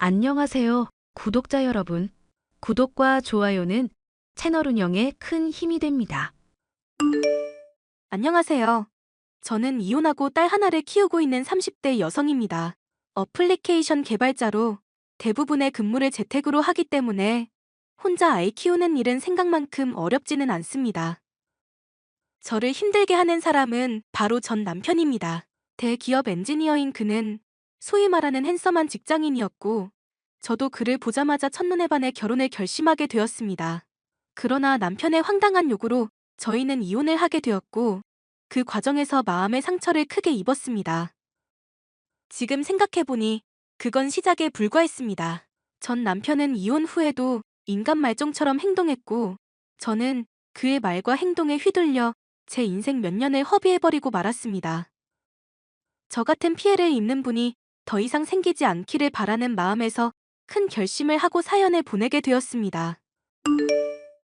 안녕하세요, 구독자 여러분. 구독과 좋아요는 채널 운영에 큰 힘이 됩니다. 안녕하세요. 저는 이혼하고 딸 하나를 키우고 있는 30대 여성입니다. 어플리케이션 개발자로 대부분의 근무를 재택으로 하기 때문에 혼자 아이 키우는 일은 생각만큼 어렵지는 않습니다. 저를 힘들게 하는 사람은 바로 전 남편입니다. 대기업 엔지니어인 그는 소위 말하는 핸섬한 직장인이었고, 저도 그를 보자마자 첫눈에 반해 결혼을 결심하게 되었습니다. 그러나 남편의 황당한 요구로 저희는 이혼을 하게 되었고, 그 과정에서 마음의 상처를 크게 입었습니다. 지금 생각해보니 그건 시작에 불과했습니다. 전 남편은 이혼 후에도 인간 말종처럼 행동했고, 저는 그의 말과 행동에 휘둘려 제 인생 몇 년을 허비해버리고 말았습니다. 저 같은 피해를 입는 분이 더 이상 생기지 않기를 바라는 마음에서 큰 결심을 하고 사연을 보내게 되었습니다.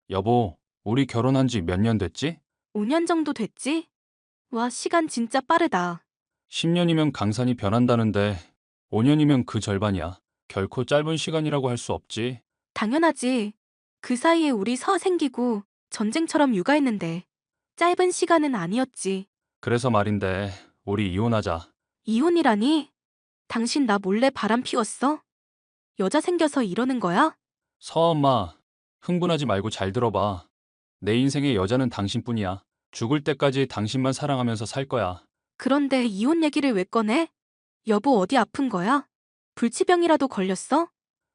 여보, 우리 결혼한 지 몇 년 됐지? 5년 정도 됐지? 와, 시간 진짜 빠르다. 10년이면 강산이 변한다는데 5년이면 그 절반이야. 결코 짧은 시간이라고 할 수 없지. 당연하지. 그 사이에 우리 서 생기고 전쟁처럼 육아했는데 짧은 시간은 아니었지. 그래서 말인데 우리 이혼하자. 이혼이라니? 당신 나 몰래 바람 피웠어? 여자 생겨서 이러는 거야? 서엄마, 흥분하지 말고 잘 들어봐. 내 인생의 여자는 당신뿐이야. 죽을 때까지 당신만 사랑하면서 살 거야. 그런데 이혼 얘기를 왜 꺼내? 여보 어디 아픈 거야? 불치병이라도 걸렸어?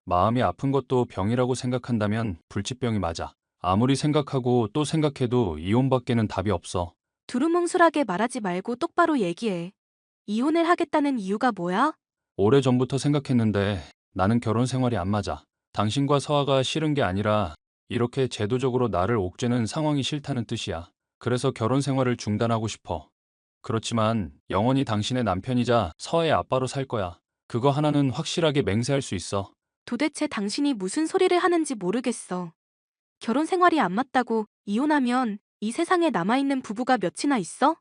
마음이 아픈 것도 병이라고 생각한다면 불치병이 맞아. 아무리 생각하고 또 생각해도 이혼밖에는 답이 없어. 두루뭉술하게 말하지 말고 똑바로 얘기해. 이혼을 하겠다는 이유가 뭐야? 오래전부터 생각했는데 나는 결혼 생활이 안 맞아. 당신과 서아가 싫은 게 아니라 이렇게 제도적으로 나를 옥죄는 상황이 싫다는 뜻이야. 그래서 결혼 생활을 중단하고 싶어. 그렇지만 영원히 당신의 남편이자 서아의 아빠로 살 거야. 그거 하나는 확실하게 맹세할 수 있어. 도대체 당신이 무슨 소리를 하는지 모르겠어. 결혼 생활이 안 맞다고 이혼하면 이 세상에 남아있는 부부가 몇이나 있어?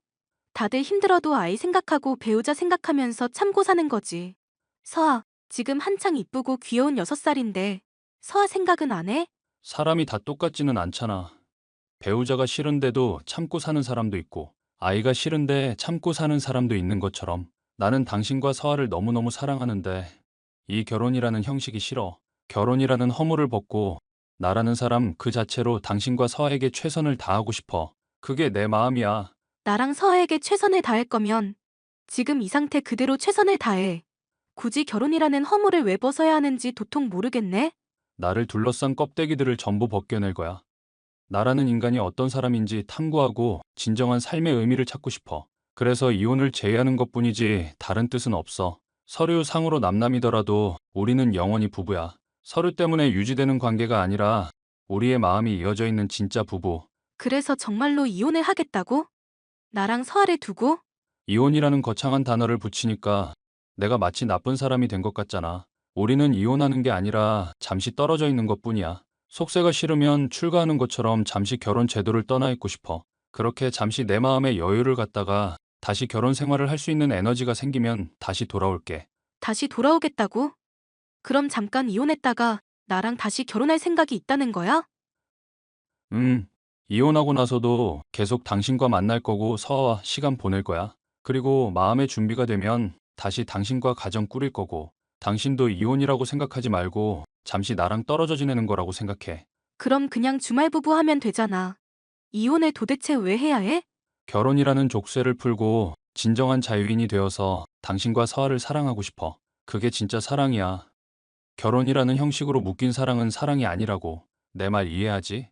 다들 힘들어도 아이 생각하고 배우자 생각하면서 참고 사는 거지. 서아, 지금 한창 이쁘고 귀여운 6살인데 서아 생각은 안 해? 사람이 다 똑같지는 않잖아. 배우자가 싫은데도 참고 사는 사람도 있고, 아이가 싫은데 참고 사는 사람도 있는 것처럼 나는 당신과 서아를 너무너무 사랑하는데 이 결혼이라는 형식이 싫어. 결혼이라는 허물을 벗고 나라는 사람 그 자체로 당신과 서아에게 최선을 다하고 싶어. 그게 내 마음이야. 나랑 서아에게 최선을 다할 거면 지금 이 상태 그대로 최선을 다해. 굳이 결혼이라는 허물을 왜 벗어야 하는지 도통 모르겠네? 나를 둘러싼 껍데기들을 전부 벗겨낼 거야. 나라는 인간이 어떤 사람인지 탐구하고 진정한 삶의 의미를 찾고 싶어. 그래서 이혼을 제의하는 것뿐이지 다른 뜻은 없어. 서류상으로 남남이더라도 우리는 영원히 부부야. 서류 때문에 유지되는 관계가 아니라 우리의 마음이 이어져 있는 진짜 부부. 그래서 정말로 이혼을 하겠다고? 나랑 서아를 두고? 이혼이라는 거창한 단어를 붙이니까 내가 마치 나쁜 사람이 된 것 같잖아. 우리는 이혼하는 게 아니라 잠시 떨어져 있는 것뿐이야. 속세가 싫으면 출가하는 것처럼 잠시 결혼 제도를 떠나 있고 싶어. 그렇게 잠시 내 마음의 여유를 갖다가 다시 결혼 생활을 할 수 있는 에너지가 생기면 다시 돌아올게. 다시 돌아오겠다고? 그럼 잠깐 이혼했다가 나랑 다시 결혼할 생각이 있다는 거야? 음, 이혼하고 나서도 계속 당신과 만날 거고 서아와 시간 보낼 거야. 그리고 마음의 준비가 되면 다시 당신과 가정 꾸릴 거고, 당신도 이혼이라고 생각하지 말고 잠시 나랑 떨어져 지내는 거라고 생각해. 그럼 그냥 주말부부 하면 되잖아. 이혼을 도대체 왜 해야 해? 결혼이라는 족쇄를 풀고 진정한 자유인이 되어서 당신과 서아를 사랑하고 싶어. 그게 진짜 사랑이야. 결혼이라는 형식으로 묶인 사랑은 사랑이 아니라고. 내 말 이해하지?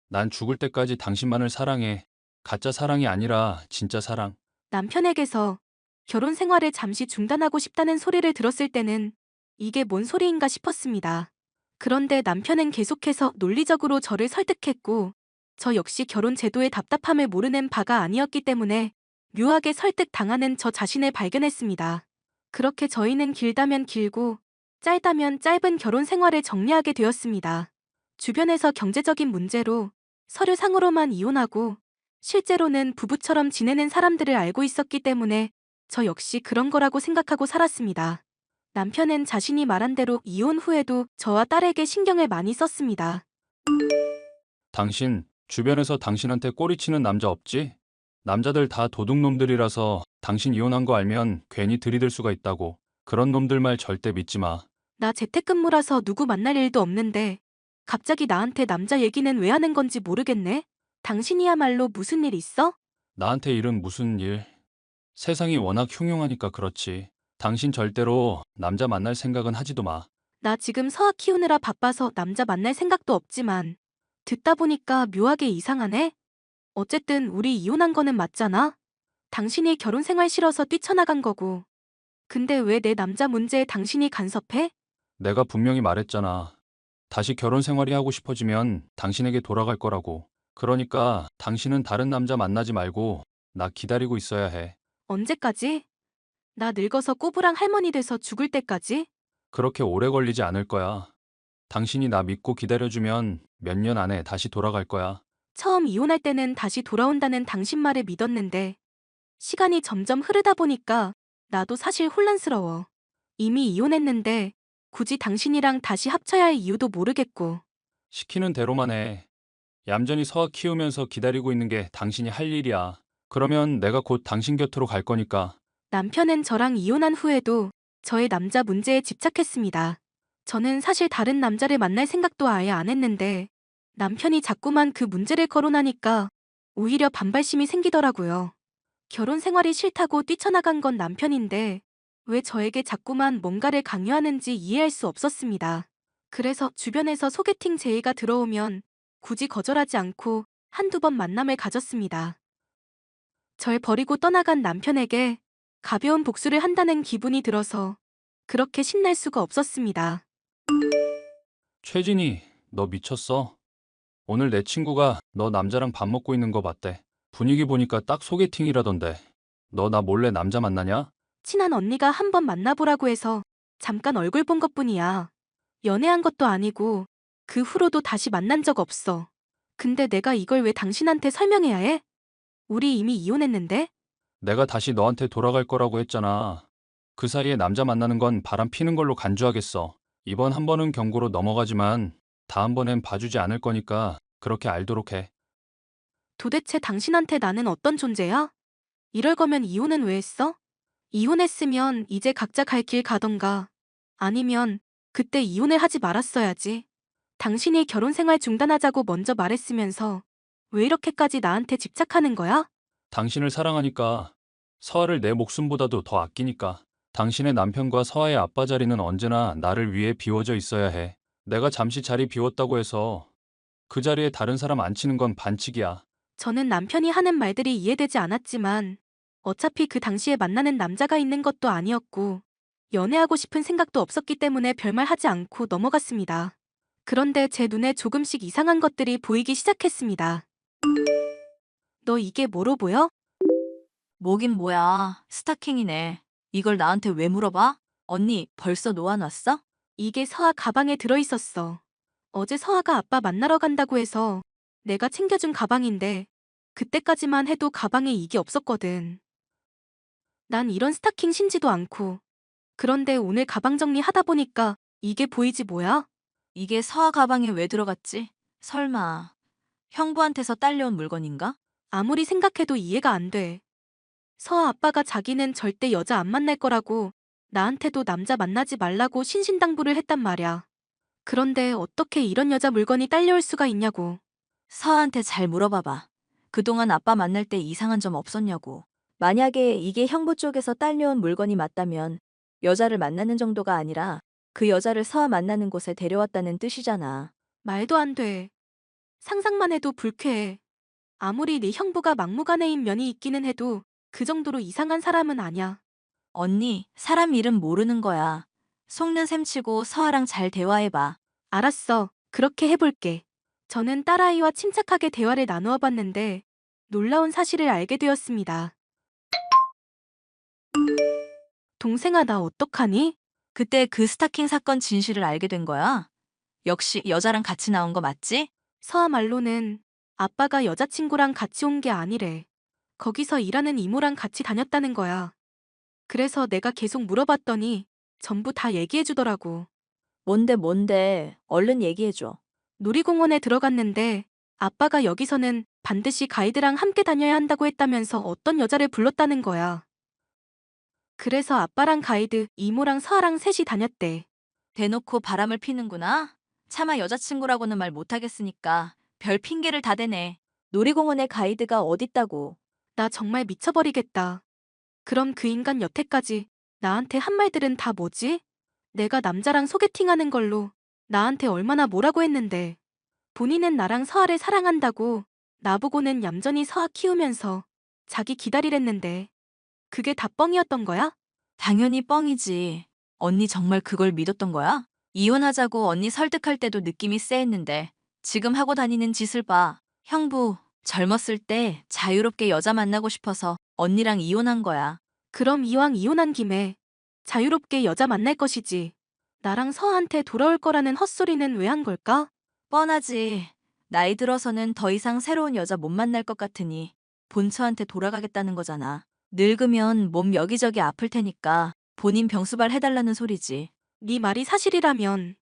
난 죽을 때까지 당신만을 사랑해. 가짜 사랑이 아니라 진짜 사랑. 남편에게서 결혼 생활을 잠시 중단하고 싶다는 소리를 들었을 때는 이게 뭔 소리인가 싶었습니다. 그런데 남편은 계속해서 논리적으로 저를 설득했고, 저 역시 결혼 제도의 답답함을 모르는 바가 아니었기 때문에 묘하게 설득당하는 저 자신을 발견했습니다. 그렇게 저희는 길다면 길고 짧다면 짧은 결혼 생활을 정리하게 되었습니다. 주변에서 경제적인 문제로 서류상으로만 이혼하고 실제로는 부부처럼 지내는 사람들을 알고 있었기 때문에 저 역시 그런 거라고 생각하고 살았습니다. 남편은 자신이 말한 대로 이혼 후에도 저와 딸에게 신경을 많이 썼습니다. 당신, 주변에서 당신한테 꼬리치는 남자 없지? 남자들 다 도둑놈들이라서 당신 이혼한 거 알면 괜히 들이댈 수가 있다고. 그런 놈들 말 절대 믿지 마. 나 재택근무라서 누구 만날 일도 없는데 갑자기 나한테 남자 얘기는 왜 하는 건지 모르겠네. 당신이야말로 무슨 일 있어? 나한테 일은 무슨 일? 세상이 워낙 흉흉하니까 그렇지. 당신 절대로 남자 만날 생각은 하지도 마. 나 지금 서아 키우느라 바빠서 남자 만날 생각도 없지만 듣다 보니까 묘하게 이상하네. 어쨌든 우리 이혼한 거는 맞잖아. 당신이 결혼 생활 싫어서 뛰쳐나간 거고. 근데 왜 내 남자 문제에 당신이 간섭해? 내가 분명히 말했잖아. 다시 결혼 생활이 하고 싶어지면 당신에게 돌아갈 거라고. 그러니까 당신은 다른 남자 만나지 말고 나 기다리고 있어야 해. 언제까지? 나 늙어서 꼬부랑 할머니 돼서 죽을 때까지? 그렇게 오래 걸리지 않을 거야. 당신이 나 믿고 기다려주면 몇 년 안에 다시 돌아갈 거야. 처음 이혼할 때는 다시 돌아온다는 당신 말을 믿었는데 시간이 점점 흐르다 보니까 나도 사실 혼란스러워. 이미 이혼했는데 굳이 당신이랑 다시 합쳐야 할 이유도 모르겠고. 시키는 대로만 해. 얌전히 서아 키우면서 기다리고 있는 게 당신이 할 일이야. 그러면 내가 곧 당신 곁으로 갈 거니까. 남편은 저랑 이혼한 후에도 저의 남자 문제에 집착했습니다. 저는 사실 다른 남자를 만날 생각도 아예 안 했는데 남편이 자꾸만 그 문제를 거론하니까 오히려 반발심이 생기더라고요. 결혼 생활이 싫다고 뛰쳐나간 건 남편인데 왜 저에게 자꾸만 뭔가를 강요하는지 이해할 수 없었습니다. 그래서 주변에서 소개팅 제의가 들어오면 굳이 거절하지 않고 한두 번 만남을 가졌습니다. 절 버리고 떠나간 남편에게 가벼운 복수를 한다는 기분이 들어서 그렇게 신날 수가 없었습니다. 최진이, 너 미쳤어? 오늘 내 친구가 너 남자랑 밥 먹고 있는 거 봤대. 분위기 보니까 딱 소개팅이라던데. 너 나 몰래 남자 만나냐? 친한 언니가 한번 만나보라고 해서 잠깐 얼굴 본 것뿐이야. 연애한 것도 아니고 그 후로도 다시 만난 적 없어. 근데 내가 이걸 왜 당신한테 설명해야 해? 우리 이미 이혼했는데? 내가 다시 너한테 돌아갈 거라고 했잖아. 그 사이에 남자 만나는 건 바람 피는 걸로 간주하겠어. 이번 한 번은 경고로 넘어가지만 다음번엔 봐주지 않을 거니까 그렇게 알도록 해. 도대체 당신한테 나는 어떤 존재야? 이럴 거면 이혼은 왜 했어? 이혼했으면 이제 각자 갈 길 가던가. 아니면 그때 이혼을 하지 말았어야지. 당신이 결혼 생활 중단하자고 먼저 말했으면서 왜 이렇게까지 나한테 집착하는 거야? 당신을 사랑하니까 서아를 내 목숨보다도 더 아끼니까. 당신의 남편과 서아의 아빠 자리는 언제나 나를 위해 비워져 있어야 해. 내가 잠시 자리 비웠다고 해서 그 자리에 다른 사람 앉히는 건 반칙이야. 저는 남편이 하는 말들이 이해되지 않았지만 어차피 그 당시에 만나는 남자가 있는 것도 아니었고 연애하고 싶은 생각도 없었기 때문에 별말 하지 않고 넘어갔습니다. 그런데 제 눈에 조금씩 이상한 것들이 보이기 시작했습니다. 너 이게 뭐로 보여? 뭐긴 뭐야. 스타킹이네. 이걸 나한테 왜 물어봐? 언니, 벌써 놓아놨어? 이게 서아 가방에 들어있었어. 어제 서아가 아빠 만나러 간다고 해서 내가 챙겨준 가방인데 그때까지만 해도 가방에 이게 없었거든. 난 이런 스타킹 신지도 않고. 그런데 오늘 가방 정리하다 보니까 이게 보이지 뭐야? 이게 서아 가방에 왜 들어갔지? 설마 형부한테서 딸려온 물건인가? 아무리 생각해도 이해가 안 돼. 서아 아빠가 자기는 절대 여자 안 만날 거라고 나한테도 남자 만나지 말라고 신신당부를 했단 말이야. 그런데 어떻게 이런 여자 물건이 딸려올 수가 있냐고. 서아한테 잘 물어봐봐. 그동안 아빠 만날 때 이상한 점 없었냐고. 만약에 이게 형부 쪽에서 딸려온 물건이 맞다면 여자를 만나는 정도가 아니라 그 여자를 서아 만나는 곳에 데려왔다는 뜻이잖아. 말도 안 돼. 상상만 해도 불쾌해. 아무리 네 형부가 막무가내인 면이 있기는 해도 그 정도로 이상한 사람은 아냐. 언니, 사람 이름 모르는 거야. 속는 셈 치고 서아랑 잘 대화해봐. 알았어. 그렇게 해볼게. 저는 딸아이와 침착하게 대화를 나누어 봤는데 놀라운 사실을 알게 되었습니다. 동생아, 나 어떡하니? 그때 그 스타킹 사건 진실을 알게 된 거야? 역시 여자랑 같이 나온 거 맞지? 서아 말로는 아빠가 여자친구랑 같이 온 게 아니래. 거기서 일하는 이모랑 같이 다녔다는 거야. 그래서 내가 계속 물어봤더니 전부 다 얘기해주더라고. 뭔데. 얼른 얘기해줘. 놀이공원에 들어갔는데 아빠가 여기서는 반드시 가이드랑 함께 다녀야 한다고 했다면서 어떤 여자를 불렀다는 거야. 그래서 아빠랑 가이드, 이모랑 서아랑 셋이 다녔대. 대놓고 바람을 피는구나. 차마 여자친구라고는 말 못하겠으니까 별 핑계를 다 대네. 놀이공원에 가이드가 어딨다고. 나 정말 미쳐버리겠다. 그럼 그 인간 여태까지 나한테 한 말들은 다 뭐지? 내가 남자랑 소개팅하는 걸로 나한테 얼마나 뭐라고 했는데. 본인은 나랑 서아를 사랑한다고 나보고는 얌전히 서아 키우면서 자기 기다리랬는데 그게 다 뻥이었던 거야? 당연히 뻥이지. 언니 정말 그걸 믿었던 거야? 이혼하자고 언니 설득할 때도 느낌이 쎄했는데 지금 하고 다니는 짓을 봐. 형부, 젊었을 때 자유롭게 여자 만나고 싶어서 언니랑 이혼한 거야. 그럼 이왕 이혼한 김에 자유롭게 여자 만날 것이지. 나랑 서아한테 돌아올 거라는 헛소리는 왜 한 걸까? 뻔하지. 나이 들어서는 더 이상 새로운 여자 못 만날 것 같으니 본처한테 돌아가겠다는 거잖아. 늙으면 몸 여기저기 아플 테니까 본인 병수발 해달라는 소리지. 네 말이 사실이라면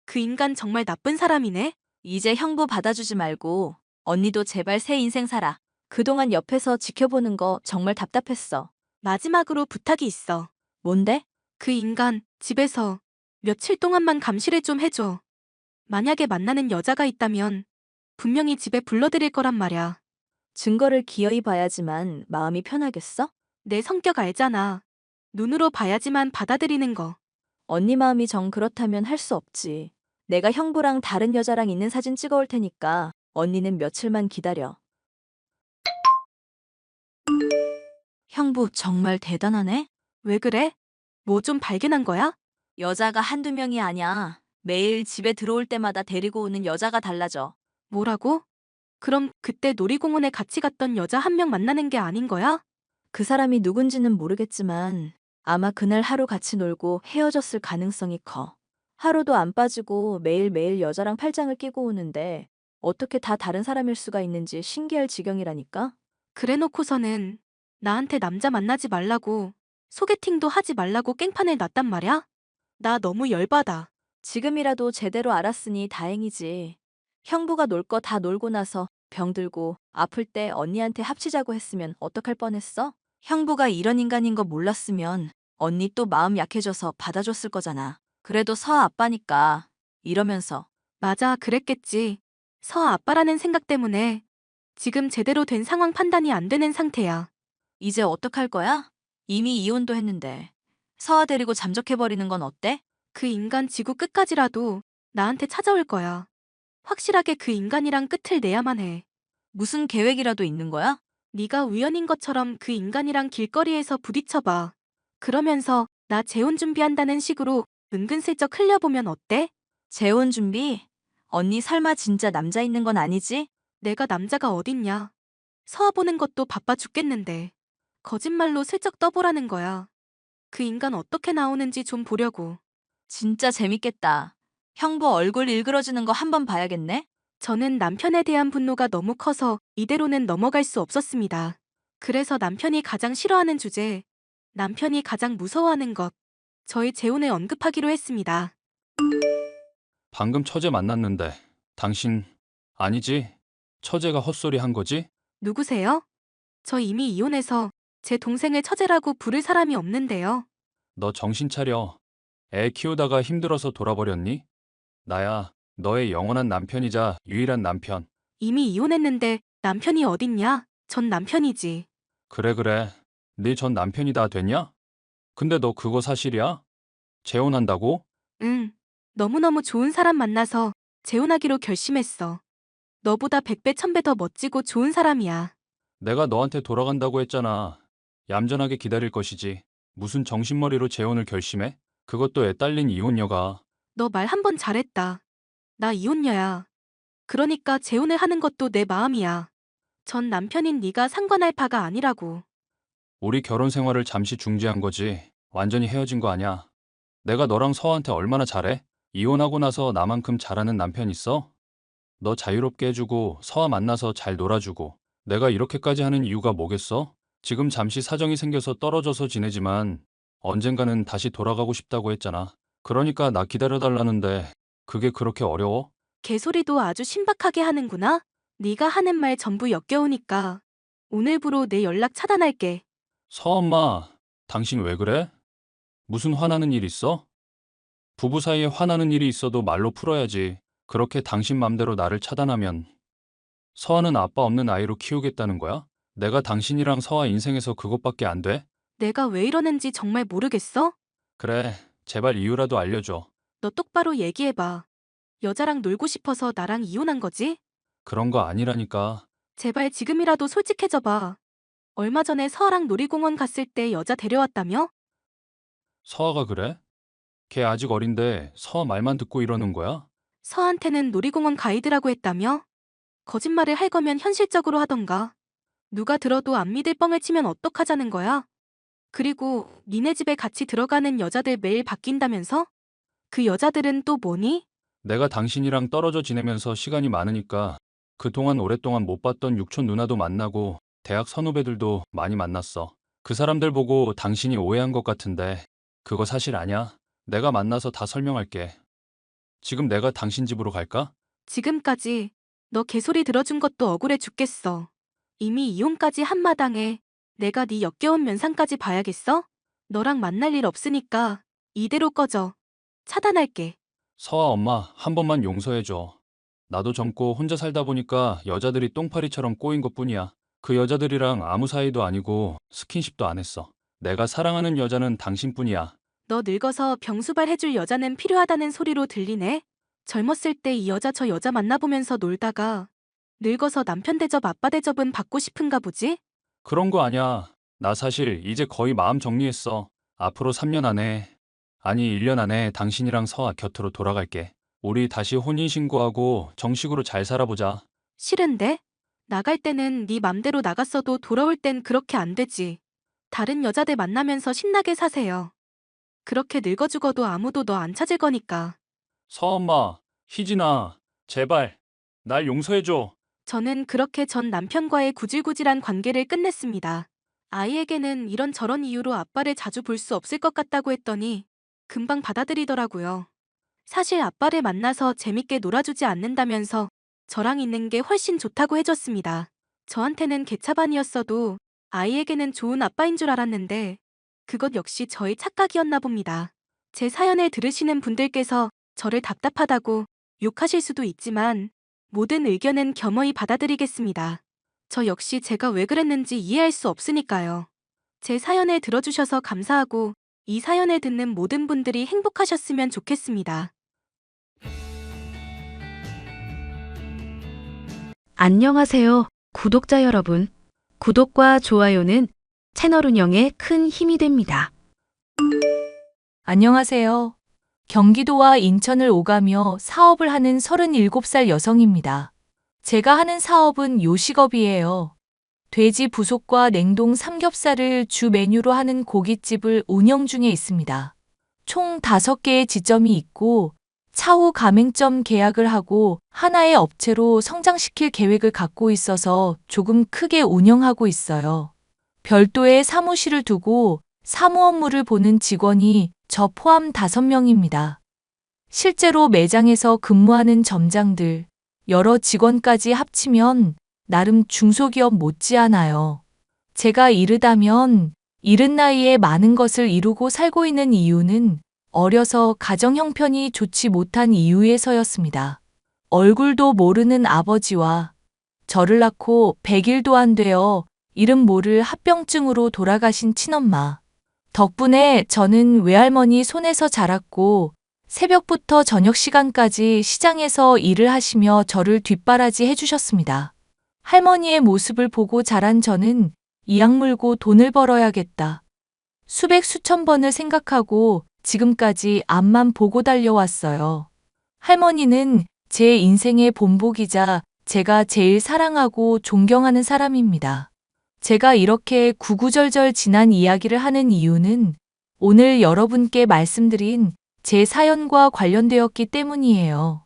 그 인간 정말 나쁜 사람이네? 이제 형부 받아주지 말고 언니도 제발 새 인생 살아. 그동안 옆에서 지켜보는 거 정말 답답했어. 마지막으로 부탁이 있어. 뭔데? 그 인간 집에서 며칠 동안만 감시를 좀 해줘. 만약에 만나는 여자가 있다면 분명히 집에 불러들일 거란 말이야. 증거를 기어이 봐야지만 마음이 편하겠어? 내 성격 알잖아. 눈으로 봐야지만 받아들이는 거. 언니 마음이 정 그렇다면 할 수 없지. 내가 형부랑 다른 여자랑 있는 사진 찍어올 테니까 언니는 며칠만 기다려. 형부 정말 대단하네? 왜 그래? 뭐 좀 발견한 거야? 여자가 한두 명이 아니야. 매일 집에 들어올 때마다 데리고 오는 여자가 달라져. 뭐라고? 그럼 그때 놀이공원에 같이 갔던 여자 한 명 만나는 게 아닌 거야? 그 사람이 누군지는 모르겠지만 아마 그날 하루 같이 놀고 헤어졌을 가능성이 커. 하루도 안 빠지고 매일매일 여자랑 팔짱을 끼고 오는데 어떻게 다 다른 사람일 수가 있는지 신기할 지경이라니까? 그래 놓고서는 나한테 남자 만나지 말라고 소개팅도 하지 말라고 깽판을 놨단 말이야? 나 너무 열받아. 지금이라도 제대로 알았으니 다행이지. 형부가 놀 거 다 놀고 나서 병들고 아플 때 언니한테 합치자고 했으면 어떡할 뻔했어? 형부가 이런 인간인 거 몰랐으면 언니 또 마음 약해져서 받아줬을 거잖아. 그래도 서 아빠니까 이러면서 맞아, 그랬겠지. 서아 아빠라는 생각 때문에 지금 제대로 된 상황 판단이 안 되는 상태야. 이제 어떡할 거야? 이미 이혼도 했는데 서아 데리고 잠적해버리는 건 어때? 그 인간 지구 끝까지라도 나한테 찾아올 거야. 확실하게 그 인간이랑 끝을 내야만 해. 무슨 계획이라도 있는 거야? 네가 우연인 것처럼 그 인간이랑 길거리에서 부딪혀봐. 그러면서 나 재혼 준비한다는 식으로 은근슬쩍 흘려보면 어때? 재혼 준비? 언니 설마 진짜 남자 있는 건 아니지? 내가 남자가 어딨냐. 서아 보는 것도 바빠 죽겠는데. 거짓말로 슬쩍 떠보라는 거야. 그 인간 어떻게 나오는지 좀 보려고. 진짜 재밌겠다. 형부 얼굴 일그러지는 거 한번 봐야겠네? 저는 남편에 대한 분노가 너무 커서 이대로는 넘어갈 수 없었습니다. 그래서 남편이 가장 싫어하는 주제, 남편이 가장 무서워하는 것, 저희 재혼을 언급하기로 했습니다. 방금 처제 만났는데 당신 아니지? 처제가 헛소리 한 거지? 누구세요? 저 이미 이혼해서 제 동생을 처제라고 부를 사람이 없는데요. 너 정신 차려. 애 키우다가 힘들어서 돌아버렸니? 나야 너의 영원한 남편이자 유일한 남편. 이미 이혼했는데 남편이 어딨냐? 전 남편이지. 그래. 네 전 남편이 다 됐냐? 근데 너 그거 사실이야? 재혼한다고? 응. 너무너무 좋은 사람 만나서 재혼하기로 결심했어. 너보다 100배, 1000배 더 멋지고 좋은 사람이야. 내가 너한테 돌아간다고 했잖아. 얌전하게 기다릴 것이지. 무슨 정신머리로 재혼을 결심해? 그것도 애 딸린 이혼녀가. 너 말 한 번 잘했다. 나 이혼녀야. 그러니까 재혼을 하는 것도 내 마음이야. 전 남편인 네가 상관할 바가 아니라고. 우리 결혼 생활을 잠시 중지한 거지. 완전히 헤어진 거 아니야. 내가 너랑 서한테 얼마나 잘해? 이혼하고 나서 나만큼 잘하는 남편 있어? 너 자유롭게 해주고 서아 만나서 잘 놀아주고 내가 이렇게까지 하는 이유가 뭐겠어? 지금 잠시 사정이 생겨서 떨어져서 지내지만 언젠가는 다시 돌아가고 싶다고 했잖아. 그러니까 나 기다려달라는데 그게 그렇게 어려워? 개소리도 아주 신박하게 하는구나. 네가 하는 말 전부 역겨우니까 오늘부로 내 연락 차단할게. 서엄마, 당신 왜 그래? 무슨 화나는 일 있어? 부부 사이에 화나는 일이 있어도 말로 풀어야지. 그렇게 당신 맘대로 나를 차단하면 서아는 아빠 없는 아이로 키우겠다는 거야? 내가 당신이랑 서아 인생에서 그것밖에 안 돼? 내가 왜 이러는지 정말 모르겠어? 그래, 제발 이유라도 알려줘. 너 똑바로 얘기해봐. 여자랑 놀고 싶어서 나랑 이혼한 거지? 그런 거 아니라니까. 제발 지금이라도 솔직해져봐. 얼마 전에 서아랑 놀이공원 갔을 때 여자 데려왔다며? 서아가 그래? 걔 아직 어린데 서아 말만 듣고 이러는 거야? 서한테는 놀이공원 가이드라고 했다며? 거짓말을 할 거면 현실적으로 하던가. 누가 들어도 안 믿을 뻥을 치면 어떡하자는 거야? 그리고 니네 집에 같이 들어가는 여자들 매일 바뀐다면서? 그 여자들은 또 뭐니? 내가 당신이랑 떨어져 지내면서 시간이 많으니까 그동안 오랫동안 못 봤던 육촌 누나도 만나고 대학 선후배들도 많이 만났어. 그 사람들 보고 당신이 오해한 것 같은데 그거 사실 아냐? 내가 만나서 다 설명할게. 지금 내가 당신 집으로 갈까? 지금까지 너 개소리 들어준 것도 억울해 죽겠어. 이미 이혼까지 한 마당에 내가 네 역겨운 면상까지 봐야겠어? 너랑 만날 일 없으니까 이대로 꺼져. 차단할게. 서아 엄마, 한 번만 용서해줘. 나도 젊고 혼자 살다 보니까 여자들이 똥파리처럼 꼬인 것뿐이야. 그 여자들이랑 아무 사이도 아니고 스킨십도 안 했어. 내가 사랑하는 여자는 당신뿐이야. 너 늙어서 병수발 해줄 여자는 필요하다는 소리로 들리네? 젊었을 때 이 여자 저 여자 만나보면서 놀다가 늙어서 남편 대접 아빠 대접은 받고 싶은가 보지? 그런 거 아니야. 나 사실 이제 거의 마음 정리했어. 앞으로 3년 안에, 아니 1년 안에 당신이랑 서아 곁으로 돌아갈게. 우리 다시 혼인신고하고 정식으로 잘 살아보자. 싫은데? 나갈 때는 네 맘대로 나갔어도 돌아올 땐 그렇게 안 되지. 다른 여자들 만나면서 신나게 사세요. 그렇게 늙어 죽어도 아무도 너 안 찾을 거니까. 서엄마, 희진아, 제발, 날 용서해줘. 저는 그렇게 전 남편과의 구질구질한 관계를 끝냈습니다. 아이에게는 이런저런 이유로 아빠를 자주 볼 수 없을 것 같다고 했더니 금방 받아들이더라고요. 사실 아빠를 만나서 재밌게 놀아주지 않는다면서 저랑 있는 게 훨씬 좋다고 해줬습니다. 저한테는 개차반이었어도 아이에게는 좋은 아빠인 줄 알았는데 그것 역시 저의 착각이었나 봅니다. 제 사연을 들으시는 분들께서 저를 답답하다고 욕하실 수도 있지만 모든 의견은 겸허히 받아들이겠습니다. 저 역시 제가 왜 그랬는지 이해할 수 없으니까요. 제 사연을 들어주셔서 감사하고 이 사연을 듣는 모든 분들이 행복하셨으면 좋겠습니다. 안녕하세요, 구독자 여러분. 구독과 좋아요는 채널 운영에 큰 힘이 됩니다. 안녕하세요. 경기도와 인천을 오가며 사업을 하는 37살 여성입니다. 제가 하는 사업은 요식업이에요. 돼지 부속과 냉동 삼겹살을 주 메뉴로 하는 고깃집을 운영 중에 있습니다. 총 5개의 지점이 있고 차후 가맹점 계약을 하고 하나의 업체로 성장시킬 계획을 갖고 있어서 조금 크게 운영하고 있어요. 별도의 사무실을 두고 사무 업무를 보는 직원이 저 포함 5명입니다. 실제로 매장에서 근무하는 점장들, 여러 직원까지 합치면 나름 중소기업 못지않아요. 제가 이르다면 이른 나이에 많은 것을 이루고 살고 있는 이유는 어려서 가정 형편이 좋지 못한 이유에서였습니다. 얼굴도 모르는 아버지와 저를 낳고 100일도 안 되어 이름 모를 합병증으로 돌아가신 친엄마. 덕분에 저는 외할머니 손에서 자랐고 새벽부터 저녁 시간까지 시장에서 일을 하시며 저를 뒷바라지 해주셨습니다. 할머니의 모습을 보고 자란 저는 이악 물고 돈을 벌어야겠다. 수백 수천 번을 생각하고 지금까지 앞만 보고 달려왔어요. 할머니는 제 인생의 본보기자 제가 제일 사랑하고 존경하는 사람입니다. 제가 이렇게 구구절절 지난 이야기를 하는 이유는 오늘 여러분께 말씀드린 제 사연과 관련되었기 때문이에요.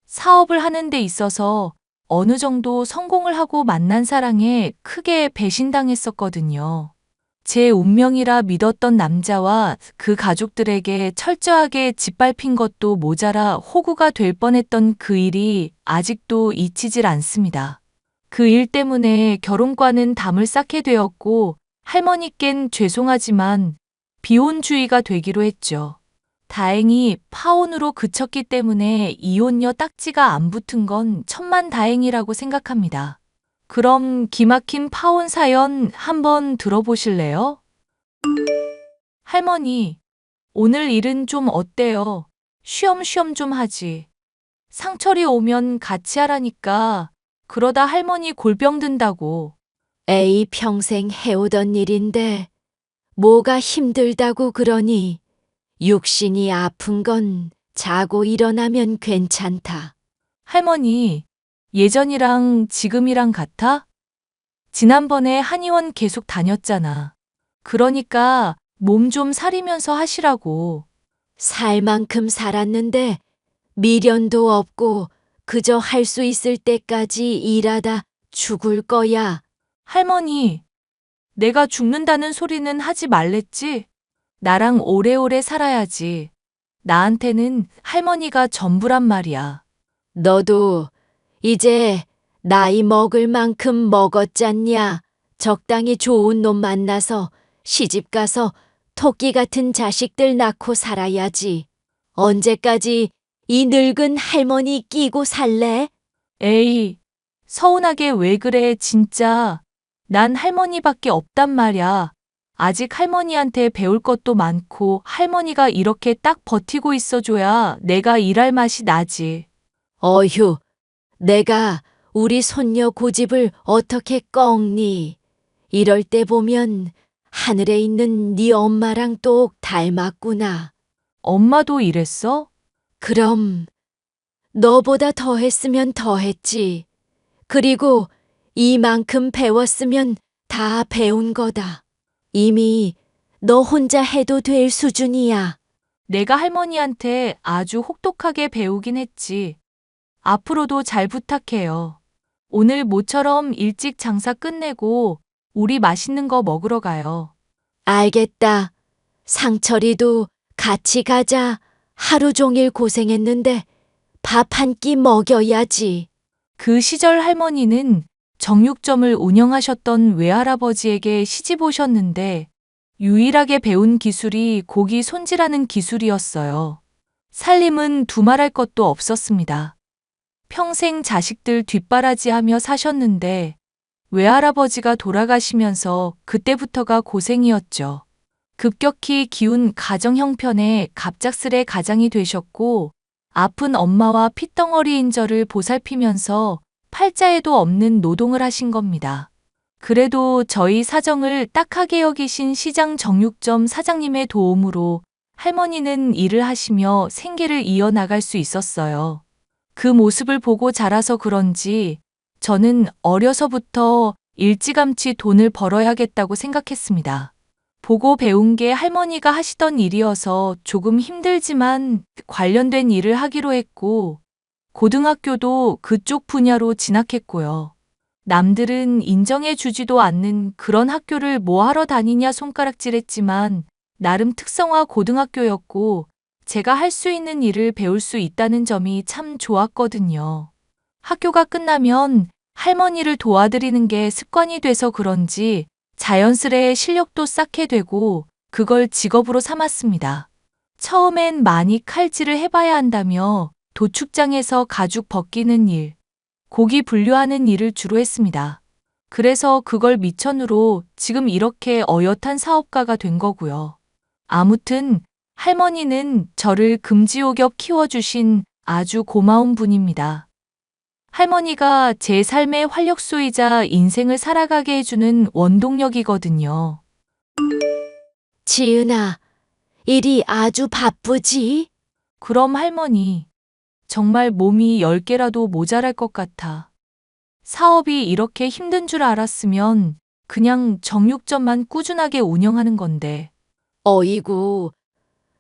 사업을 하는 데 있어서 어느 정도 성공을 하고 만난 사랑에 크게 배신당했었거든요. 제 운명이라 믿었던 남자와 그 가족들에게 철저하게 짓밟힌 것도 모자라 호구가 될 뻔했던 그 일이 아직도 잊히질 않습니다. 그 일 때문에 결혼과는 담을 쌓게 되었고 할머니껜 죄송하지만 비혼주의가 되기로 했죠. 다행히 파혼으로 그쳤기 때문에 이혼녀 딱지가 안 붙은 건 천만다행이라고 생각합니다. 그럼 기막힌 파혼 사연 한번 들어보실래요? 할머니, 오늘 일은 좀 어때요? 쉬엄쉬엄 좀 하지. 상철이 오면 같이 하라니까. 그러다 할머니 골병 든다고. 에이, 평생 해오던 일인데 뭐가 힘들다고 그러니? 육신이 아픈 건 자고 일어나면 괜찮다. 할머니, 예전이랑 지금이랑 같아? 지난번에 한의원 계속 다녔잖아. 그러니까 몸 좀 사리면서 하시라고. 살 만큼 살았는데 미련도 없고 그저 할 수 있을 때까지 일하다 죽을 거야. 할머니, 내가 죽는다는 소리는 하지 말랬지? 나랑 오래오래 살아야지. 나한테는 할머니가 전부란 말이야. 너도 이제 나이 먹을 만큼 먹었잖냐. 적당히 좋은 놈 만나서 시집가서 토끼 같은 자식들 낳고 살아야지. 언제까지 이 늙은 할머니 끼고 살래? 에이, 서운하게 왜 그래, 진짜. 난 할머니밖에 없단 말야. 아직 할머니한테 배울 것도 많고 할머니가 이렇게 딱 버티고 있어줘야 내가 일할 맛이 나지. 어휴, 내가 우리 손녀 고집을 어떻게 꺾니? 이럴 때 보면 하늘에 있는 네 엄마랑 똑 닮았구나. 엄마도 이랬어? 그럼 너보다 더 했으면 더 했지. 그리고 이만큼 배웠으면 다 배운 거다. 이미 너 혼자 해도 될 수준이야. 내가 할머니한테 아주 혹독하게 배우긴 했지. 앞으로도 잘 부탁해요. 오늘 모처럼 일찍 장사 끝내고 우리 맛있는 거 먹으러 가요. 알겠다. 상철이도 같이 가자. 하루 종일 고생했는데 밥 한 끼 먹여야지. 그 시절 할머니는 정육점을 운영하셨던 외할아버지에게 시집 오셨는데 유일하게 배운 기술이 고기 손질하는 기술이었어요. 살림은 두말할 것도 없었습니다. 평생 자식들 뒷바라지하며 사셨는데 외할아버지가 돌아가시면서 그때부터가 고생이었죠. 급격히 기운 가정 형편에 갑작스레 가장이 되셨고 아픈 엄마와 핏덩어리인 저를 보살피면서 팔자에도 없는 노동을 하신 겁니다. 그래도 저희 사정을 딱하게 여기신 시장 정육점 사장님의 도움으로 할머니는 일을 하시며 생계를 이어나갈 수 있었어요. 그 모습을 보고 자라서 그런지 저는 어려서부터 일찌감치 돈을 벌어야겠다고 생각했습니다. 보고 배운 게 할머니가 하시던 일이어서 조금 힘들지만 관련된 일을 하기로 했고 고등학교도 그쪽 분야로 진학했고요. 남들은 인정해 주지도 않는 그런 학교를 뭐 하러 다니냐 손가락질했지만 나름 특성화 고등학교였고 제가 할 수 있는 일을 배울 수 있다는 점이 참 좋았거든요. 학교가 끝나면 할머니를 도와드리는 게 습관이 돼서 그런지 자연스레 실력도 쌓게 되고 그걸 직업으로 삼았습니다. 처음엔 많이 칼질을 해봐야 한다며 도축장에서 가죽 벗기는 일, 고기 분류하는 일을 주로 했습니다. 그래서 그걸 미천으로 지금 이렇게 어엿한 사업가가 된 거고요. 아무튼 할머니는 저를 금지옥엽 키워주신 아주 고마운 분입니다. 할머니가 제 삶의 활력소이자 인생을 살아가게 해주는 원동력이거든요. 지은아, 일이 아주 바쁘지? 그럼 할머니, 정말 몸이 10개라도 모자랄 것 같아. 사업이 이렇게 힘든 줄 알았으면 그냥 정육점만 꾸준하게 운영하는 건데. 어이구,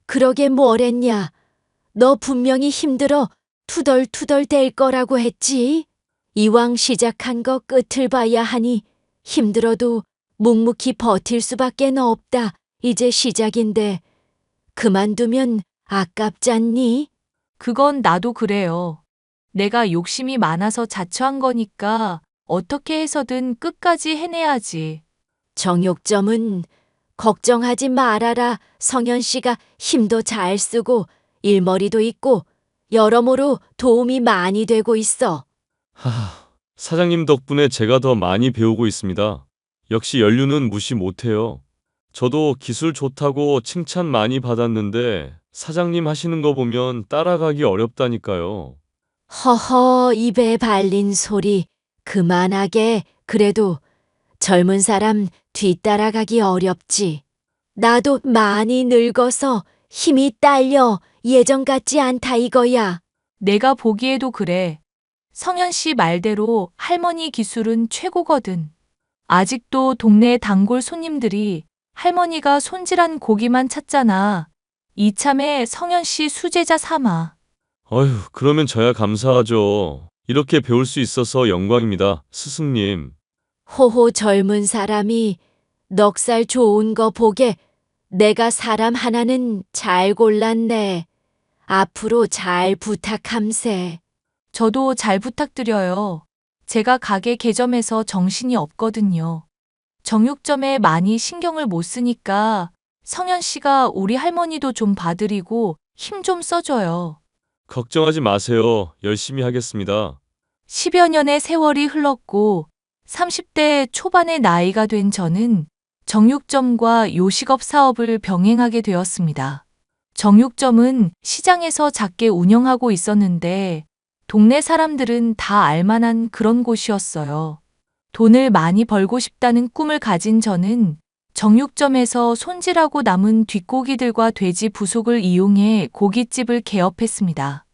그러게 뭘 했냐. 너 분명히 힘들어 투덜투덜 될 거라고 했지? 이왕 시작한 거 끝을 봐야 하니 힘들어도 묵묵히 버틸 수밖에 없다. 이제 시작인데 그만두면 아깝잖니? 그건 나도 그래요. 내가 욕심이 많아서 자초한 거니까 어떻게 해서든 끝까지 해내야지. 정육점은 걱정하지 말아라. 성현 씨가 힘도 잘 쓰고 일머리도 있고 여러모로 도움이 많이 되고 있어. 사장님 덕분에 제가 더 많이 배우고 있습니다. 역시 연륜은 무시 못해요. 저도 기술 좋다고 칭찬 많이 받았는데 사장님 하시는 거 보면 따라가기 어렵다니까요. 허허, 입에 발린 소리 그만하게. 그래도 젊은 사람 뒤따라가기 어렵지. 나도 많이 늙어서 힘이 딸려 예전 같지 않다 이거야. 내가 보기에도 그래. 성현 씨 말대로 할머니 기술은 최고거든. 아직도 동네 단골 손님들이 할머니가 손질한 고기만 찾잖아. 이참에 성현 씨 수제자 삼아. 어휴, 그러면 저야 감사하죠. 이렇게 배울 수 있어서 영광입니다, 스승님. 호호 젊은 사람이 넉살 좋은 거 보게 내가 사람 하나는 잘 골랐네. 앞으로 잘 부탁함세. 저도 잘 부탁드려요. 제가 가게 개점해서 정신이 없거든요. 정육점에 많이 신경을 못 쓰니까 성현 씨가 우리 할머니도 좀 봐드리고 힘 좀 써줘요. 걱정하지 마세요. 열심히 하겠습니다. 10여 년의 세월이 흘렀고 30대 초반의 나이가 된 저는 정육점과 요식업 사업을 병행하게 되었습니다. 정육점은 시장에서 작게 운영하고 있었는데 동네 사람들은 다 알만한 그런 곳이었어요. 돈을 많이 벌고 싶다는 꿈을 가진 저는 정육점에서 손질하고 남은 뒷고기들과 돼지 부속을 이용해 고깃집을 개업했습니다.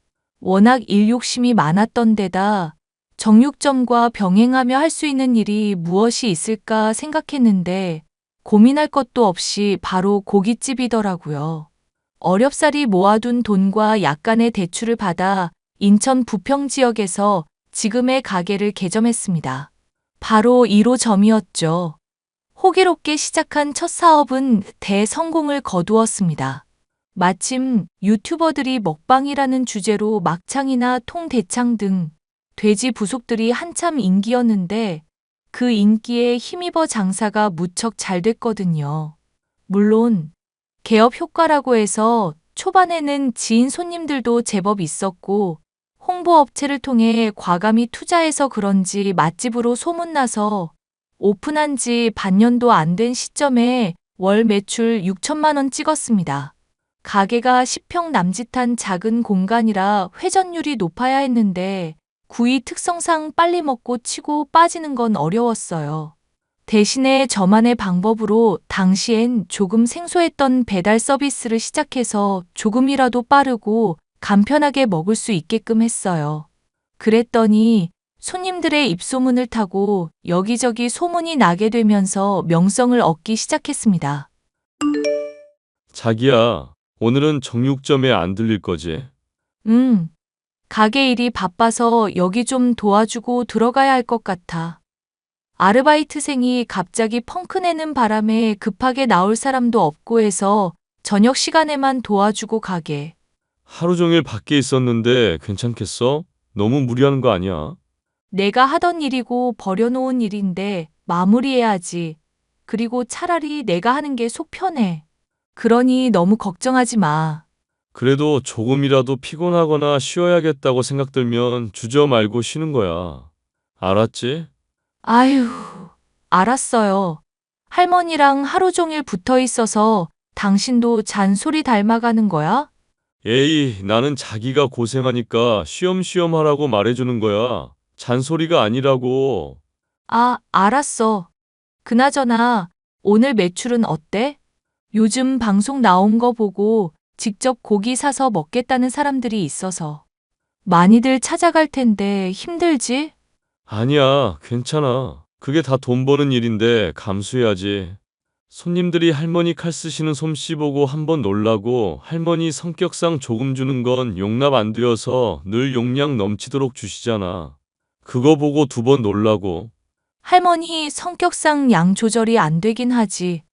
워낙 일 욕심이 많았던 데다 정육점과 병행하며 할 수 있는 일이 무엇이 있을까 생각했는데 고민할 것도 없이 바로 고깃집이더라고요. 어렵사리 모아둔 돈과 약간의 대출을 받아 인천 부평 지역에서 지금의 가게를 개점했습니다. 바로 1호점이었죠. 호기롭게 시작한 첫 사업은 대성공을 거두었습니다. 마침 유튜버들이 먹방이라는 주제로 막창이나 통대창 등 돼지 부속들이 한참 인기였는데 그 인기에 힘입어 장사가 무척 잘 됐거든요. 물론 개업 효과라고 해서 초반에는 지인 손님들도 제법 있었고 홍보업체를 통해 과감히 투자해서 그런지 맛집으로 소문나서 오픈한 지 반년도 안 된 시점에 월 매출 6천만 원 찍었습니다. 가게가 10평 남짓한 작은 공간이라 회전율이 높아야 했는데 구이 특성상 빨리 먹고 치고 빠지는 건 어려웠어요. 대신에 저만의 방법으로 당시엔 조금 생소했던 배달 서비스를 시작해서 조금이라도 빠르고 간편하게 먹을 수 있게끔 했어요. 그랬더니 손님들의 입소문을 타고 여기저기 소문이 나게 되면서 명성을 얻기 시작했습니다. 자기야, 오늘은 정육점에 안 들릴 거지? 가게 일이 바빠서 여기 좀 도와주고 들어가야 할 것 같아. 아르바이트생이 갑자기 펑크 내는 바람에 급하게 나올 사람도 없고 해서 저녁 시간에만 도와주고 가게. 하루 종일 밖에 있었는데 괜찮겠어? 너무 무리하는 거 아니야? 내가 하던 일이고 버려놓은 일인데 마무리해야지. 그리고 차라리 내가 하는 게 속 편해. 그러니 너무 걱정하지 마. 그래도 조금이라도 피곤하거나 쉬어야겠다고 생각 들면 주저 말고 쉬는 거야. 알았지? 아휴, 알았어요. 할머니랑 하루 종일 붙어 있어서 당신도 잔소리 닮아가는 거야? 에이, 나는 자기가 고생하니까 쉬엄쉬엄 하라고 말해주는 거야. 잔소리가 아니라고. 아, 알았어. 그나저나 오늘 매출은 어때? 요즘 방송 나온 거 보고 직접 고기 사서 먹겠다는 사람들이 있어서 많이들 찾아갈 텐데 힘들지? 아니야, 괜찮아. 그게 다 돈 버는 일인데 감수해야지. 손님들이 할머니 칼 쓰시는 솜씨 보고 한번 놀라고 할머니 성격상 조금 주는 건 용납 안 되어서 늘 용량 넘치도록 주시잖아. 그거 보고 두 번 놀라고. 할머니 성격상 양 조절이 안 되긴 하지.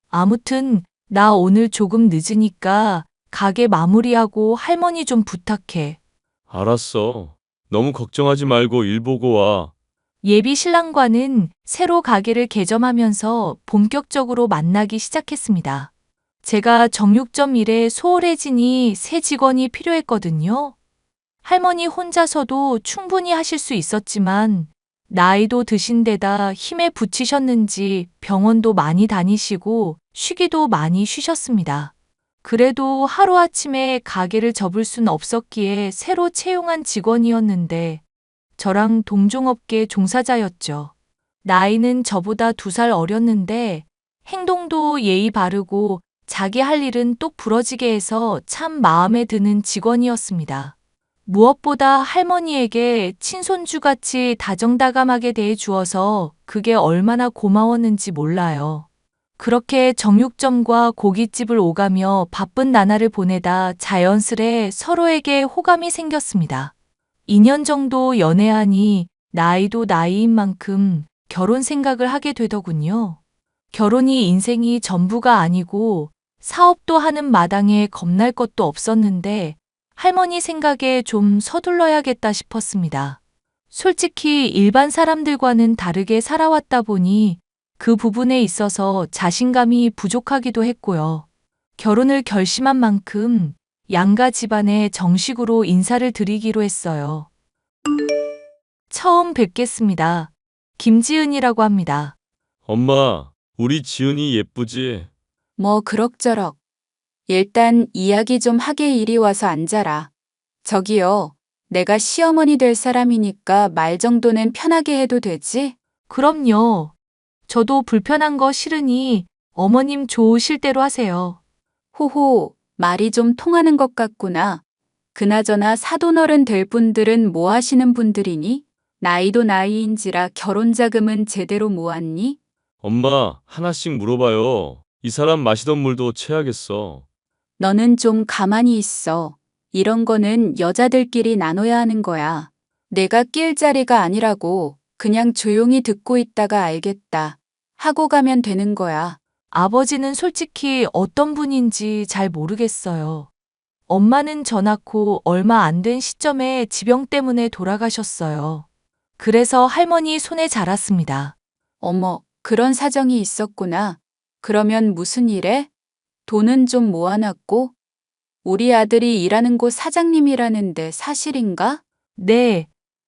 아무튼 나 오늘 조금 늦으니까 가게 마무리하고 할머니 좀 부탁해. 알았어. 너무 걱정하지 말고 일 보고 와. 예비 신랑과는 새로 가게를 개점하면서 본격적으로 만나기 시작했습니다. 제가 정육점 일에 소홀해지니 새 직원이 필요했거든요. 할머니 혼자서도 충분히 하실 수 있었지만 나이도 드신 데다 힘에 부치셨는지 병원도 많이 다니시고 쉬기도 많이 쉬셨습니다. 그래도 하루아침에 가게를 접을 순 없었기에 새로 채용한 직원이었는데 저랑 동종업계 종사자였죠. 나이는 저보다 2살 어렸는데 행동도 예의 바르고 자기 할 일은 똑 부러지게 해서 참 마음에 드는 직원이었습니다. 무엇보다 할머니에게 친손주같이 다정다감하게 대해 주어서 그게 얼마나 고마웠는지 몰라요. 그렇게 정육점과 고깃집을 오가며 바쁜 나날을 보내다 자연스레 서로에게 호감이 생겼습니다. 2년 정도 연애하니 나이도 나이인 만큼 결혼 생각을 하게 되더군요. 결혼이 인생이 전부가 아니고 사업도 하는 마당에 겁날 것도 없었는데 할머니 생각에 좀 서둘러야겠다 싶었습니다. 솔직히 일반 사람들과는 다르게 살아왔다 보니 그 부분에 있어서 자신감이 부족하기도 했고요. 결혼을 결심한 만큼 양가 집안에 정식으로 인사를 드리기로 했어요. 처음 뵙겠습니다. 김지은이라고 합니다. 엄마, 우리 지은이 예쁘지? 뭐 그럭저럭. 일단 이야기 좀 하게 이리 와서 앉아라. 저기요, 내가 시어머니 될 사람이니까 말 정도는 편하게 해도 되지? 그럼요. 저도 불편한 거 싫으니 어머님 좋으실 대로 하세요. 호호, 말이 좀 통하는 것 같구나. 그나저나 사돈어른 될 분들은 뭐 하시는 분들이니? 나이도 나이인지라 결혼 자금은 제대로 모았니? 엄마, 하나씩 물어봐요. 이 사람 마시던 물도 채야겠어. 너는 좀 가만히 있어. 이런 거는 여자들끼리 나눠야 하는 거야. 내가 낄 자리가 아니라고. 그냥 조용히 듣고 있다가 알겠다 하고 가면 되는 거야. 아버지는 솔직히 어떤 분인지 잘 모르겠어요. 엄마는 저 낳고 얼마 안 된 시점에 지병 때문에 돌아가셨어요. 그래서 할머니 손에 자랐습니다. 어머, 그런 사정이 있었구나. 그러면 무슨 일해? 돈은 좀 모아놨고? 우리 아들이 일하는 곳 사장님이라는데 사실인가? 네,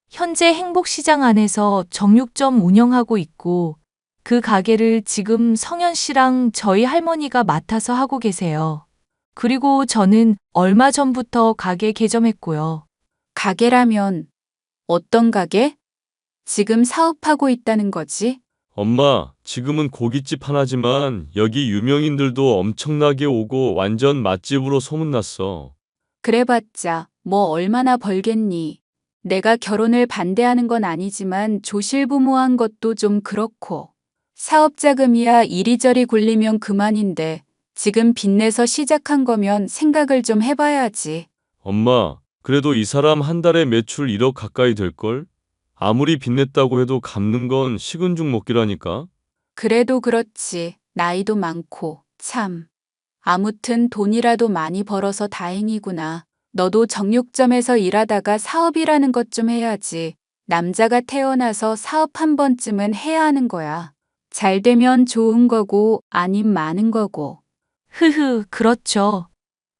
현재 행복시장 안에서 정육점 운영하고 있고 그 가게를 지금 성현 씨랑 저희 할머니가 맡아서 하고 계세요. 그리고 저는 얼마 전부터 가게 개점했고요. 가게라면 어떤 가게? 지금 사업하고 있다는 거지? 엄마, 지금은 고깃집 하나지만 여기 유명인들도 엄청나게 오고 완전 맛집으로 소문났어. 그래봤자 뭐 얼마나 벌겠니? 내가 결혼을 반대하는 건 아니지만 조실부모한 것도 좀 그렇고. 사업 자금이야 이리저리 굴리면 그만인데 지금 빚내서 시작한 거면 생각을 좀 해봐야지. 엄마, 그래도 이 사람 한 달에 매출 1억 가까이 될걸? 아무리 빚냈다고 해도 갚는 건 식은 죽 먹기라니까? 그래도 그렇지. 나이도 많고. 참. 아무튼 돈이라도 많이 벌어서 다행이구나. 너도 정육점에서 일하다가 사업이라는 것 좀 해야지. 남자가 태어나서 사업 한 번쯤은 해야 하는 거야. 잘 되면 좋은 거고 아님 많은 거고. 그렇죠.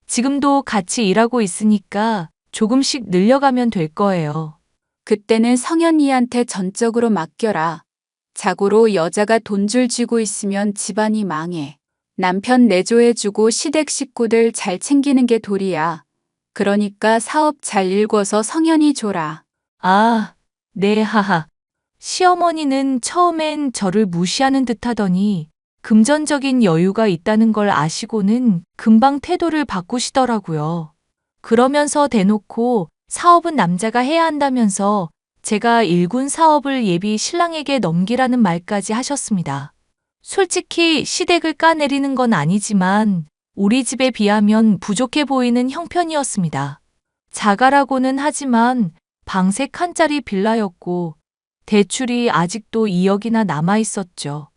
지금도 같이 일하고 있으니까 조금씩 늘려가면 될 거예요. 그때는 성현이한테 전적으로 맡겨라. 자고로 여자가 돈줄 쥐고 있으면 집안이 망해. 남편 내조해주고 시댁 식구들 잘 챙기는 게 도리야. 그러니까 사업 잘 일궈서 성현이 줘라. 아, 네, 하하. 시어머니는 처음엔 저를 무시하는 듯 하더니 금전적인 여유가 있다는 걸 아시고는 금방 태도를 바꾸시더라고요. 그러면서 대놓고 사업은 남자가 해야 한다면서 제가 일군 사업을 예비 신랑에게 넘기라는 말까지 하셨습니다. 솔직히 시댁을 까내리는 건 아니지만 우리 집에 비하면 부족해 보이는 형편이었습니다. 자가라고는 하지만 방색 한 짜리 빌라였고 대출이 아직도 2억이나 남아 있었죠.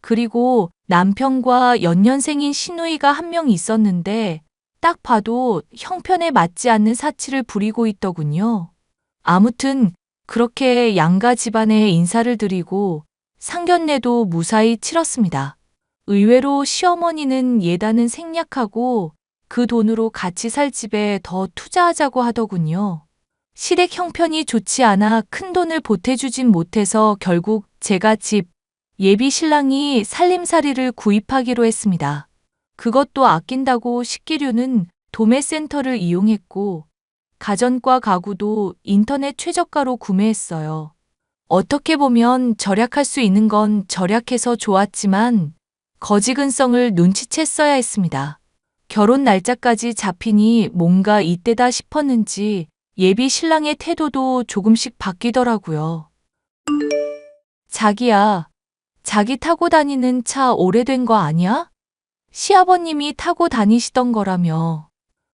그리고 남편과 연년생인 시누이가 한 명 있었는데 딱 봐도 형편에 맞지 않는 사치를 부리고 있더군요. 아무튼 그렇게 양가 집안에 인사를 드리고 상견례도 무사히 치렀습니다. 의외로 시어머니는 예단은 생략하고 그 돈으로 같이 살 집에 더 투자하자고 하더군요. 시댁 형편이 좋지 않아 큰돈을 보태주진 못해서 결국 제가 집, 예비 신랑이 살림살이를 구입하기로 했습니다. 그것도 아낀다고 식기류는 도매센터를 이용했고 가전과 가구도 인터넷 최저가로 구매했어요. 어떻게 보면 절약할 수 있는 건 절약해서 좋았지만 거지근성을 눈치챘어야 했습니다. 결혼 날짜까지 잡히니 뭔가 이때다 싶었는지 예비 신랑의 태도도 조금씩 바뀌더라고요. 자기야, 자기 타고 다니는 차 오래된 거 아니야? 시아버님이 타고 다니시던 거라며.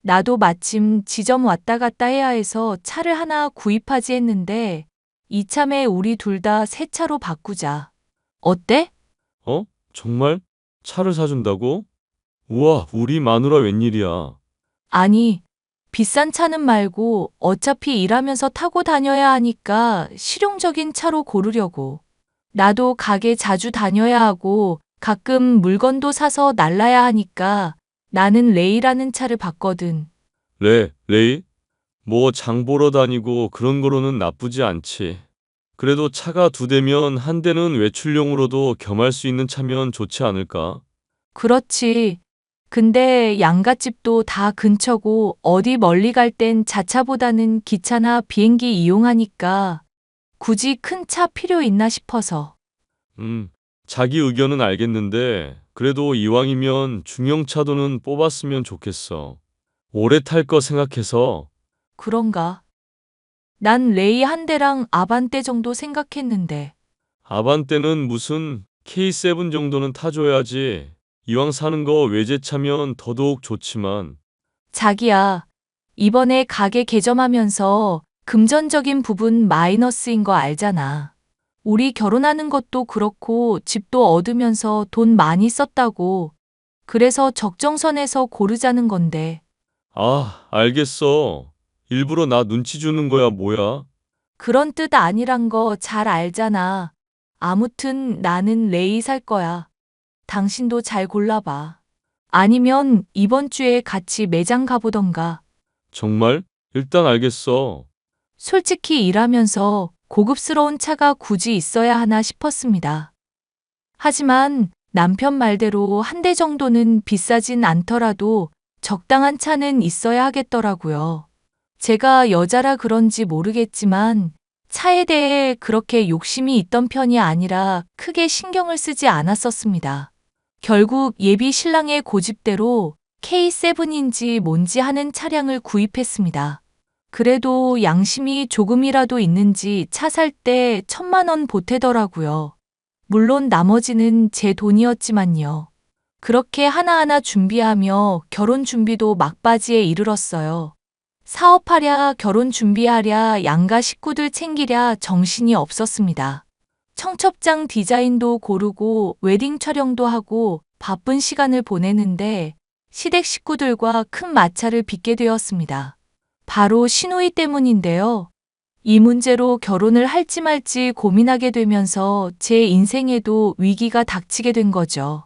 나도 마침 지점 왔다 갔다 해야 해서 차를 하나 구입하지 했는데 이참에 우리 둘 다 새 차로 바꾸자. 어때? 어? 정말? 차를 사준다고? 우와, 우리 마누라 웬일이야. 아니, 비싼 차는 말고 어차피 일하면서 타고 다녀야 하니까 실용적인 차로 고르려고. 나도 가게 자주 다녀야 하고 가끔 물건도 사서 날라야 하니까 나는 레이라는 차를 봤거든. 레이? 뭐 장 보러 다니고 그런 거로는 나쁘지 않지. 그래도 차가 2대면 한 대는 외출용으로도 겸할 수 있는 차면 좋지 않을까? 그렇지. 근데 양갓집도 다 근처고 어디 멀리 갈 땐 자차보다는 기차나 비행기 이용하니까 굳이 큰 차 필요 있나 싶어서. 자기 의견은 알겠는데 그래도 이왕이면 중형차도는 뽑았으면 좋겠어. 오래 탈 거 생각해서. 그런가? 난 레이 한 대랑 아반떼 정도 생각했는데. 아반떼는 무슨 K7 정도는 타줘야지. 이왕 사는 거 외제차면 더더욱 좋지만. 자기야, 이번에 가게 개점하면서 금전적인 부분 마이너스인 거 알잖아. 우리 결혼하는 것도 그렇고 집도 얻으면서 돈 많이 썼다고. 그래서 적정선에서 고르자는 건데. 아, 알겠어. 일부러 나 눈치 주는 거야, 뭐야? 그런 뜻 아니란 거 잘 알잖아. 아무튼 나는 레이 살 거야. 당신도 잘 골라봐. 아니면 이번 주에 같이 매장 가보던가. 정말? 일단 알겠어. 솔직히 일하면서 고급스러운 차가 굳이 있어야 하나 싶었습니다. 하지만 남편 말대로 한 대 정도는 비싸진 않더라도 적당한 차는 있어야 하겠더라고요. 제가 여자라 그런지 모르겠지만 차에 대해 그렇게 욕심이 있던 편이 아니라 크게 신경을 쓰지 않았었습니다. 결국 예비 신랑의 고집대로 K7인지 뭔지 하는 차량을 구입했습니다. 그래도 양심이 조금이라도 있는지 차 살 때 1,000만 원 보태더라고요. 물론 나머지는 제 돈이었지만요. 그렇게 하나하나 준비하며 결혼 준비도 막바지에 이르렀어요. 사업하랴, 결혼 준비하랴, 양가 식구들 챙기랴 정신이 없었습니다. 청첩장 디자인도 고르고 웨딩 촬영도 하고 바쁜 시간을 보내는데 시댁 식구들과 큰 마찰을 빚게 되었습니다. 바로 시누이 때문인데요. 이 문제로 결혼을 할지 말지 고민하게 되면서 제 인생에도 위기가 닥치게 된 거죠.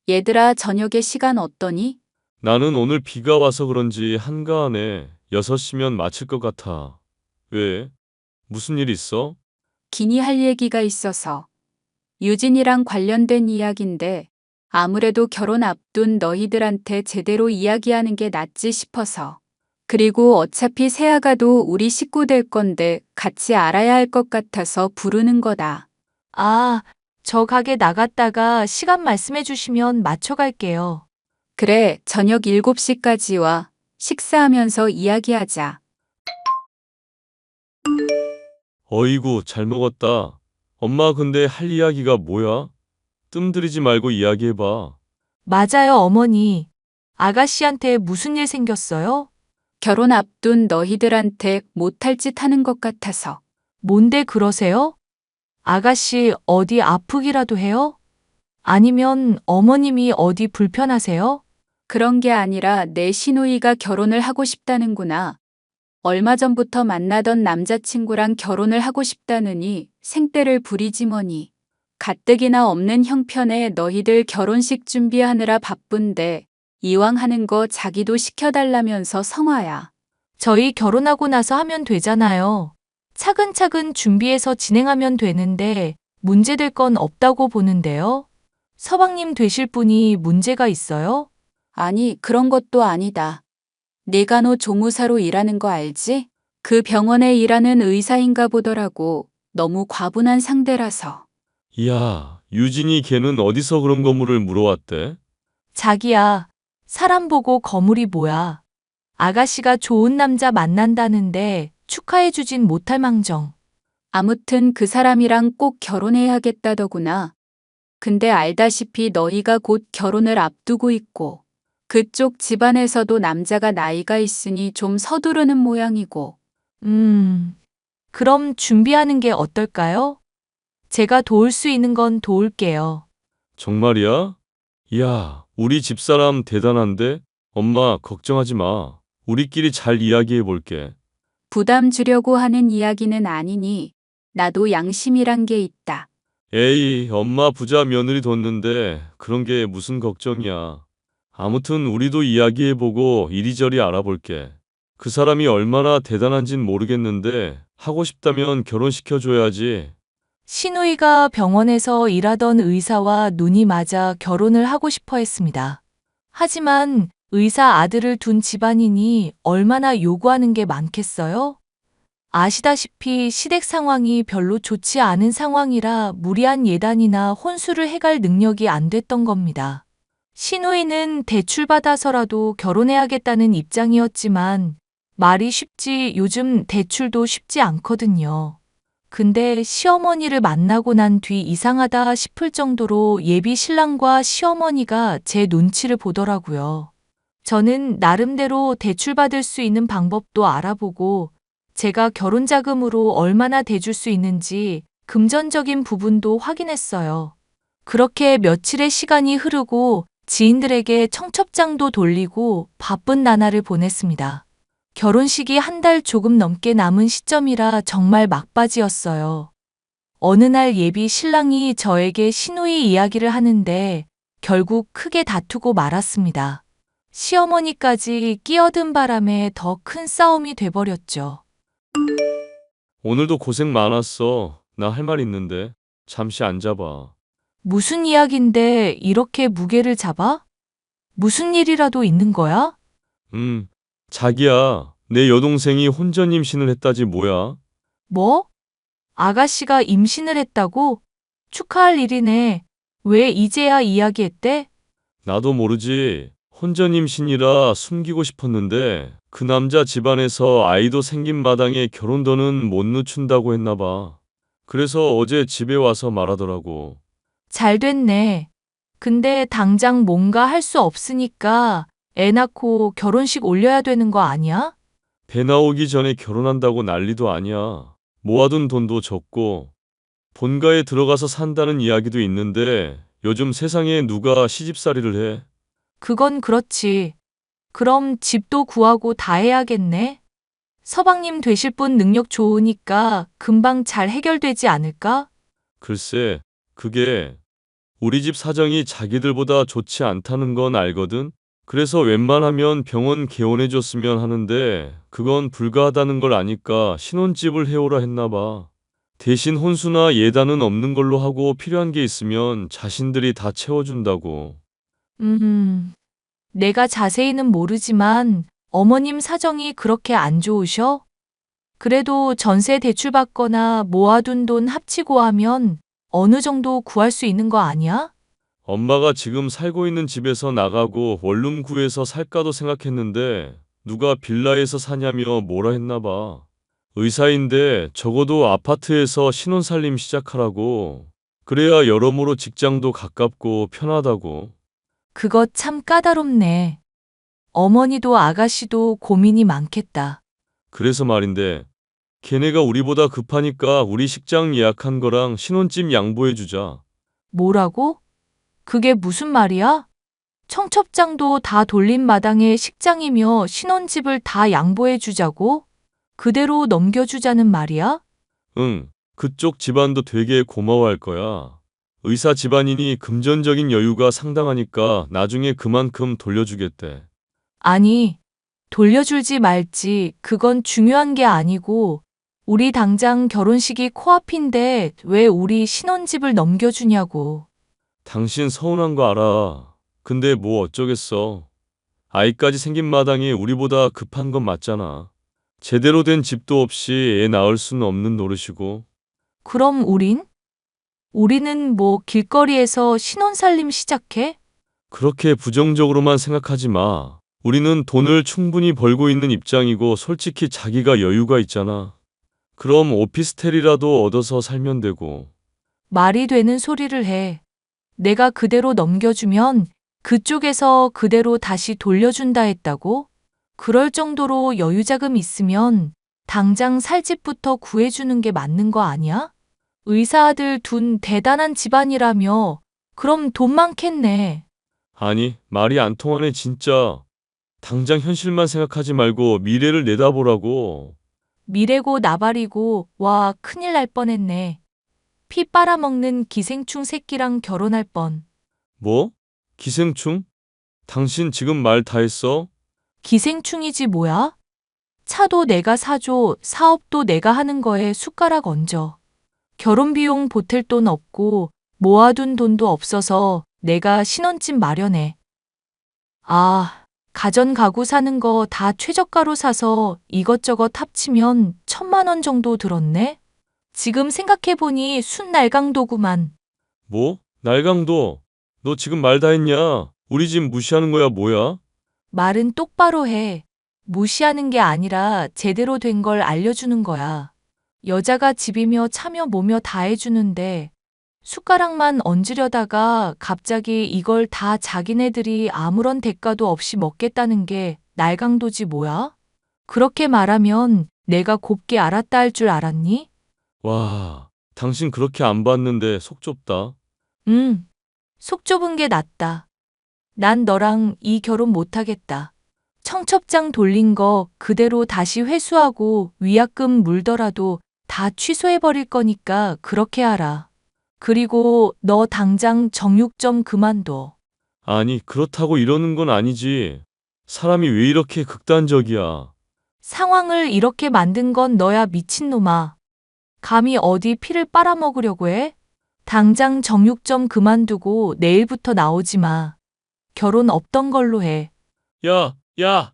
얘들아, 저녁에 시간 어떠니? 나는 오늘 비가 와서 그런지 한가하네. 6시면 마칠 것 같아. 왜? 무슨 일 있어? 기니 할 얘기가 있어서. 유진이랑 관련된 이야기인데 아무래도 결혼 앞둔 너희들한테 제대로 이야기하는 게 낫지 싶어서. 그리고 어차피 새아가도 우리 식구 될 건데 같이 알아야 할 것 같아서 부르는 거다. 아, 저 가게 나갔다가 시간 말씀해 주시면 맞춰갈게요. 그래, 저녁 7시까지 와. 식사하면서 이야기하자. 어이구, 잘 먹었다. 엄마 근데 할 이야기가 뭐야? 뜸 들이지 말고 이야기해봐. 맞아요, 어머니. 아가씨한테 무슨 일 생겼어요? 결혼 앞둔 너희들한테 못할 짓 하는 것 같아서. 뭔데 그러세요? 아가씨 어디 아프기라도 해요? 아니면 어머님이 어디 불편하세요? 그런 게 아니라 내 시누이가 결혼을 하고 싶다는구나. 얼마 전부터 만나던 남자친구랑 결혼을 하고 싶다느니 생떼를 부리지 뭐니. 가뜩이나 없는 형편에 너희들 결혼식 준비하느라 바쁜데 이왕 하는 거 자기도 시켜달라면서 성화야. 저희 결혼하고 나서 하면 되잖아요. 차근차근 준비해서 진행하면 되는데 문제될 건 없다고 보는데요. 서방님 되실 분이 문제가 있어요? 아니, 그런 것도 아니다. 내가 너 조무사로 일하는 거 알지? 그 병원에 일하는 의사인가 보더라고. 너무 과분한 상대라서. 이야, 유진이 걔는 어디서 그런 거물을 물어왔대? 자기야, 사람 보고 거물이 뭐야. 아가씨가 좋은 남자 만난다는데 축하해주진 못할 망정. 아무튼 그 사람이랑 꼭 결혼해야겠다더구나. 근데 알다시피 너희가 곧 결혼을 앞두고 있고 그쪽 집안에서도 남자가 나이가 있으니 좀 서두르는 모양이고. 그럼 준비하는 게 어떨까요? 제가 도울 수 있는 건 도울게요. 정말이야? 이야, 우리 집사람 대단한데? 엄마, 걱정하지 마. 우리끼리 잘 이야기해 볼게. 부담 주려고 하는 이야기는 아니니 나도 양심이란 게 있다. 에이, 엄마 부자 며느리 뒀는데 그런 게 무슨 걱정이야. 아무튼 우리도 이야기해보고 이리저리 알아볼게. 그 사람이 얼마나 대단한진 모르겠는데 하고 싶다면 결혼시켜줘야지. 시누이가 병원에서 일하던 의사와 눈이 맞아 결혼을 하고 싶어 했습니다. 하지만 의사 아들을 둔 집안이니 얼마나 요구하는 게 많겠어요? 아시다시피 시댁 상황이 별로 좋지 않은 상황이라 무리한 예단이나 혼수를 해갈 능력이 안 됐던 겁니다. 시누이는 대출받아서라도 결혼해야겠다는 입장이었지만 말이 쉽지 요즘 대출도 쉽지 않거든요. 근데 시어머니를 만나고 난 뒤 이상하다 싶을 정도로 예비 신랑과 시어머니가 제 눈치를 보더라고요. 저는 나름대로 대출받을 수 있는 방법도 알아보고 제가 결혼 자금으로 얼마나 대줄 수 있는지 금전적인 부분도 확인했어요. 그렇게 며칠의 시간이 흐르고 지인들에게 청첩장도 돌리고 바쁜 나날을 보냈습니다. 결혼식이 한 달 조금 넘게 남은 시점이라 정말 막바지였어요. 어느 날 예비 신랑이 저에게 시누이 이야기를 하는데 결국 크게 다투고 말았습니다. 시어머니까지 끼어든 바람에 더 큰 싸움이 돼버렸죠. 오늘도 고생 많았어. 나 할 말 있는데. 잠시 앉아봐. 무슨 이야긴데 이렇게 무게를 잡아? 무슨 일이라도 있는 거야? 자기야. 내 여동생이 혼전 임신을 했다지 뭐야? 뭐? 아가씨가 임신을 했다고? 축하할 일이네. 왜 이제야 이야기했대? 나도 모르지. 혼전 임신이라 숨기고 싶었는데 그 남자 집안에서 아이도 생긴 마당에 결혼도는 못 늦춘다고 했나 봐. 그래서 어제 집에 와서 말하더라고. 잘 됐네. 근데 당장 뭔가 할 수 없으니까 애 낳고 결혼식 올려야 되는 거 아니야? 배 나오기 전에 결혼한다고 난리도 아니야. 모아둔 돈도 적고 본가에 들어가서 산다는 이야기도 있는데 요즘 세상에 누가 시집살이를 해? 그건 그렇지. 그럼 집도 구하고 다 해야겠네. 서방님 되실 분 능력 좋으니까 금방 잘 해결되지 않을까? 글쎄, 그게 우리 집 사정이 자기들보다 좋지 않다는 건 알거든? 그래서 웬만하면 병원 개원해줬으면 하는데 그건 불가하다는 걸 아니까 신혼집을 해오라 했나 봐. 대신 혼수나 예단은 없는 걸로 하고 필요한 게 있으면 자신들이 다 채워준다고. 내가 자세히는 모르지만 어머님 사정이 그렇게 안 좋으셔? 그래도 전세 대출 받거나 모아둔 돈 합치고 하면 어느 정도 구할 수 있는 거 아니야? 엄마가 지금 살고 있는 집에서 나가고 원룸 구해서 살까도 생각했는데 누가 빌라에서 사냐며 뭐라 했나 봐. 의사인데 적어도 아파트에서 신혼살림 시작하라고. 그래야 여러모로 직장도 가깝고 편하다고. 그거 참 까다롭네. 어머니도 아가씨도 고민이 많겠다. 그래서 말인데 걔네가 우리보다 급하니까 우리 식장 예약한 거랑 신혼집 양보해주자. 뭐라고? 그게 무슨 말이야? 청첩장도 다 돌린 마당에 식장이며 신혼집을 다 양보해 주자고? 그대로 넘겨주자는 말이야? 응, 그쪽 집안도 되게 고마워할 거야. 의사 집안이니 금전적인 여유가 상당하니까 나중에 그만큼 돌려주겠대. 아니, 돌려줄지 말지 그건 중요한 게 아니고 우리 당장 결혼식이 코앞인데 왜 우리 신혼집을 넘겨주냐고. 당신 서운한 거 알아. 근데 뭐 어쩌겠어. 아이까지 생긴 마당에 우리보다 급한 건 맞잖아. 제대로 된 집도 없이 애 낳을 수는 없는 노릇이고. 그럼 우리는 뭐 길거리에서 신혼살림 시작해? 그렇게 부정적으로만 생각하지 마. 우리는 돈을 충분히 벌고 있는 입장이고 솔직히 자기가 여유가 있잖아. 그럼 오피스텔이라도 얻어서 살면 되고. 말이 되는 소리를 해. 내가 그대로 넘겨주면 그쪽에서 그대로 다시 돌려준다 했다고? 그럴 정도로 여유자금 있으면 당장 살 집부터 구해주는 게 맞는 거 아니야? 의사 아들 둔 대단한 집안이라며 그럼 돈 많겠네. 아니, 말이 안 통하네 진짜. 당장 현실만 생각하지 말고 미래를 내다보라고. 미래고 나발이고 와 큰일 날 뻔했네. 피 빨아먹는 기생충 새끼랑 결혼할 뻔. 뭐? 기생충? 당신 지금 말 다 했어? 기생충이지 뭐야? 차도 내가 사줘, 사업도 내가 하는 거에 숟가락 얹어. 결혼 비용 보탤 돈 없고 모아둔 돈도 없어서 내가 신혼집 마련해. 아, 가전 가구 사는 거 다 최저가로 사서 이것저것 합치면 1,000만 원 정도 들었네? 지금 생각해보니 순날강도구만. 뭐? 날강도? 너 지금 말 다 했냐? 우리 집 무시하는 거야 뭐야? 말은 똑바로 해. 무시하는 게 아니라 제대로 된 걸 알려주는 거야. 여자가 집이며 차며 뭐며 다 해주는데 숟가락만 얹으려다가 갑자기 이걸 다 자기네들이 아무런 대가도 없이 먹겠다는 게 날강도지 뭐야? 그렇게 말하면 내가 곱게 알았다 할 줄 알았니? 와, 당신 그렇게 안 봤는데 속 좁다. 속 좁은 게 낫다. 난 너랑 이 결혼 못하겠다. 청첩장 돌린 거 그대로 다시 회수하고 위약금 물더라도 다 취소해버릴 거니까 그렇게 하라. 그리고 너 당장 정육 좀 그만둬. 아니, 그렇다고 이러는 건 아니지. 사람이 왜 이렇게 극단적이야? 상황을 이렇게 만든 건 너야 미친놈아. 감히 어디 피를 빨아먹으려고 해? 당장 정육 좀 그만두고 내일부터 나오지 마. 결혼 없던 걸로 해. 야, 야!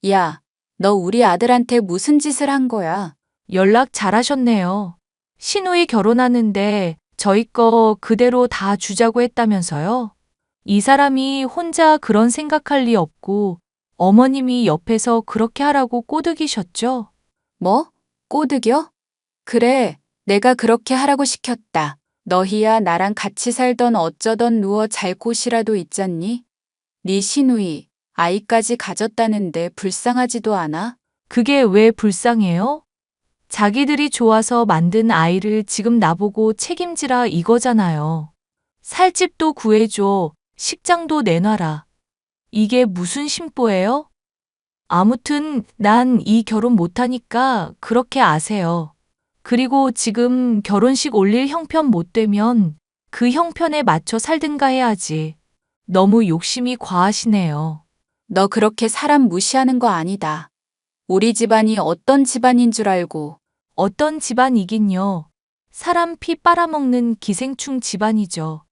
야, 너 우리 아들한테 무슨 짓을 한 거야? 연락 잘하셨네요. 시누이 결혼하는데 저희 거 그대로 다 주자고 했다면서요? 이 사람이 혼자 그런 생각할 리 없고 어머님이 옆에서 그렇게 하라고 꼬드기셨죠? 뭐? 꼬드겨? 그래, 내가 그렇게 하라고 시켰다. 너희야 나랑 같이 살던 어쩌던 누워 잘 곳이라도 있잖니? 네 시누이, 아이까지 가졌다는데 불쌍하지도 않아? 그게 왜 불쌍해요? 자기들이 좋아서 만든 아이를 지금 나보고 책임지라 이거잖아요. 살 집도 구해줘, 식장도 내놔라. 이게 무슨 심보예요? 아무튼 난 이 결혼 못하니까 그렇게 아세요. 그리고 지금 결혼식 올릴 형편 못 되면 그 형편에 맞춰 살든가 해야지. 너무 욕심이 과하시네요. 너 그렇게 사람 무시하는 거 아니다. 우리 집안이 어떤 집안인 줄 알고. 어떤 집안이긴요. 사람 피 빨아먹는 기생충 집안이죠.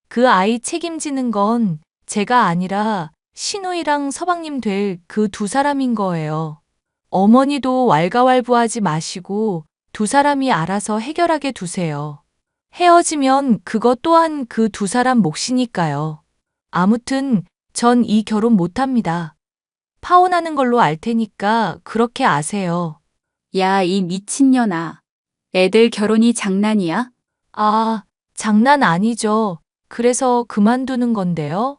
그 아이 책임지는 건 제가 아니라 시누이랑 서방님 될 그 두 사람인 거예요. 어머니도 왈가왈부하지 마시고 두 사람이 알아서 해결하게 두세요. 헤어지면 그것 또한 그 두 사람 몫이니까요. 아무튼 전 이 결혼 못합니다. 파혼하는 걸로 알 테니까 그렇게 아세요. 야, 이 미친년아. 애들 결혼이 장난이야? 아, 장난 아니죠. 그래서 그만두는 건데요.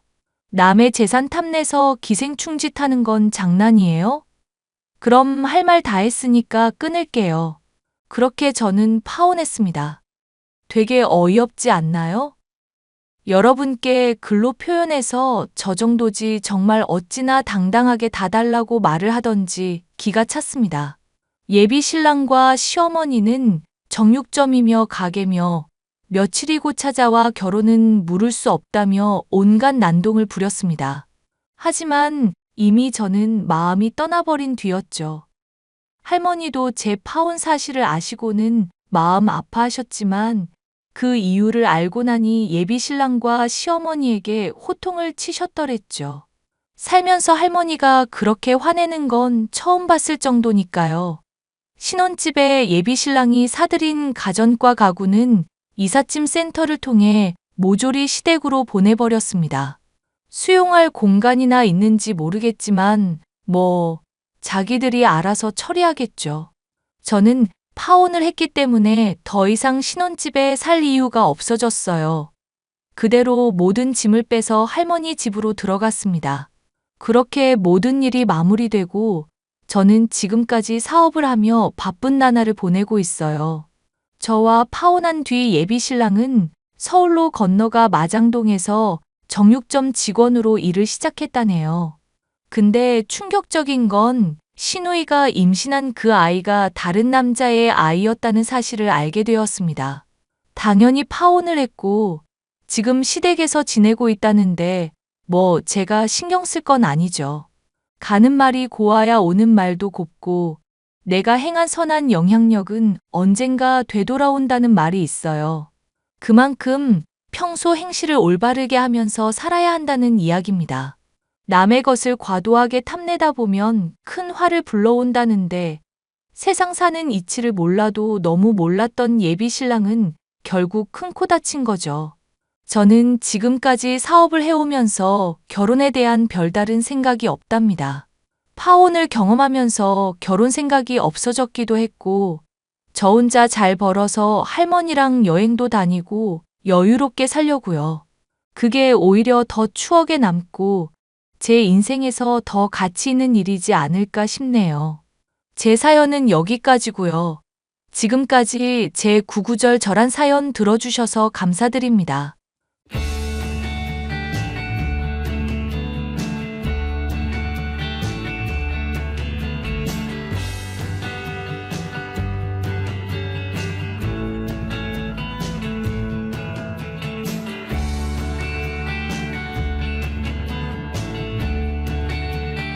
남의 재산 탐내서 기생충짓 하는 건 장난이에요? 그럼 할 말 다 했으니까 끊을게요. 그렇게 저는 파혼했습니다. 되게 어이없지 않나요? 여러분께 글로 표현해서 저 정도지 정말 어찌나 당당하게 다 달라고 말을 하던지 기가 찼습니다. 예비 신랑과 시어머니는 정육점이며 가게며 며칠이고 찾아와 결혼은 물을 수 없다며 온갖 난동을 부렸습니다. 하지만 이미 저는 마음이 떠나버린 뒤였죠. 할머니도 제 파혼 사실을 아시고는 마음 아파하셨지만 그 이유를 알고 나니 예비 신랑과 시어머니에게 호통을 치셨더랬죠. 살면서 할머니가 그렇게 화내는 건 처음 봤을 정도니까요. 신혼집에 예비 신랑이 사들인 가전과 가구는 이삿짐 센터를 통해 모조리 시댁으로 보내버렸습니다. 수용할 공간이나 있는지 모르겠지만 자기들이 알아서 처리하겠죠. 저는 파혼을 했기 때문에 더 이상 신혼집에 살 이유가 없어졌어요. 그대로 모든 짐을 빼서 할머니 집으로 들어갔습니다. 그렇게 모든 일이 마무리되고 저는 지금까지 사업을 하며 바쁜 나날을 보내고 있어요. 저와 파혼한 뒤 예비 신랑은 서울로 건너가 마장동에서 정육점 직원으로 일을 시작했다네요. 근데 충격적인 건 시누이가 임신한 그 아이가 다른 남자의 아이였다는 사실을 알게 되었습니다. 당연히 파혼을 했고 지금 시댁에서 지내고 있다는데 제가 신경 쓸 건 아니죠. 가는 말이 고와야 오는 말도 곱고 내가 행한 선한 영향력은 언젠가 되돌아온다는 말이 있어요. 그만큼 평소 행실을 올바르게 하면서 살아야 한다는 이야기입니다. 남의 것을 과도하게 탐내다 보면 큰 화를 불러온다는데 세상 사는 이치를 몰라도 너무 몰랐던 예비 신랑은 결국 큰 코 다친 거죠. 저는 지금까지 사업을 해오면서 결혼에 대한 별다른 생각이 없답니다. 파혼을 경험하면서 결혼 생각이 없어졌기도 했고 저 혼자 잘 벌어서 할머니랑 여행도 다니고 여유롭게 살려고요. 그게 오히려 더 추억에 남고 제 인생에서 더 가치 있는 일이지 않을까 싶네요. 제 사연은 여기까지고요. 지금까지 제 구구절절한 사연 들어주셔서 감사드립니다.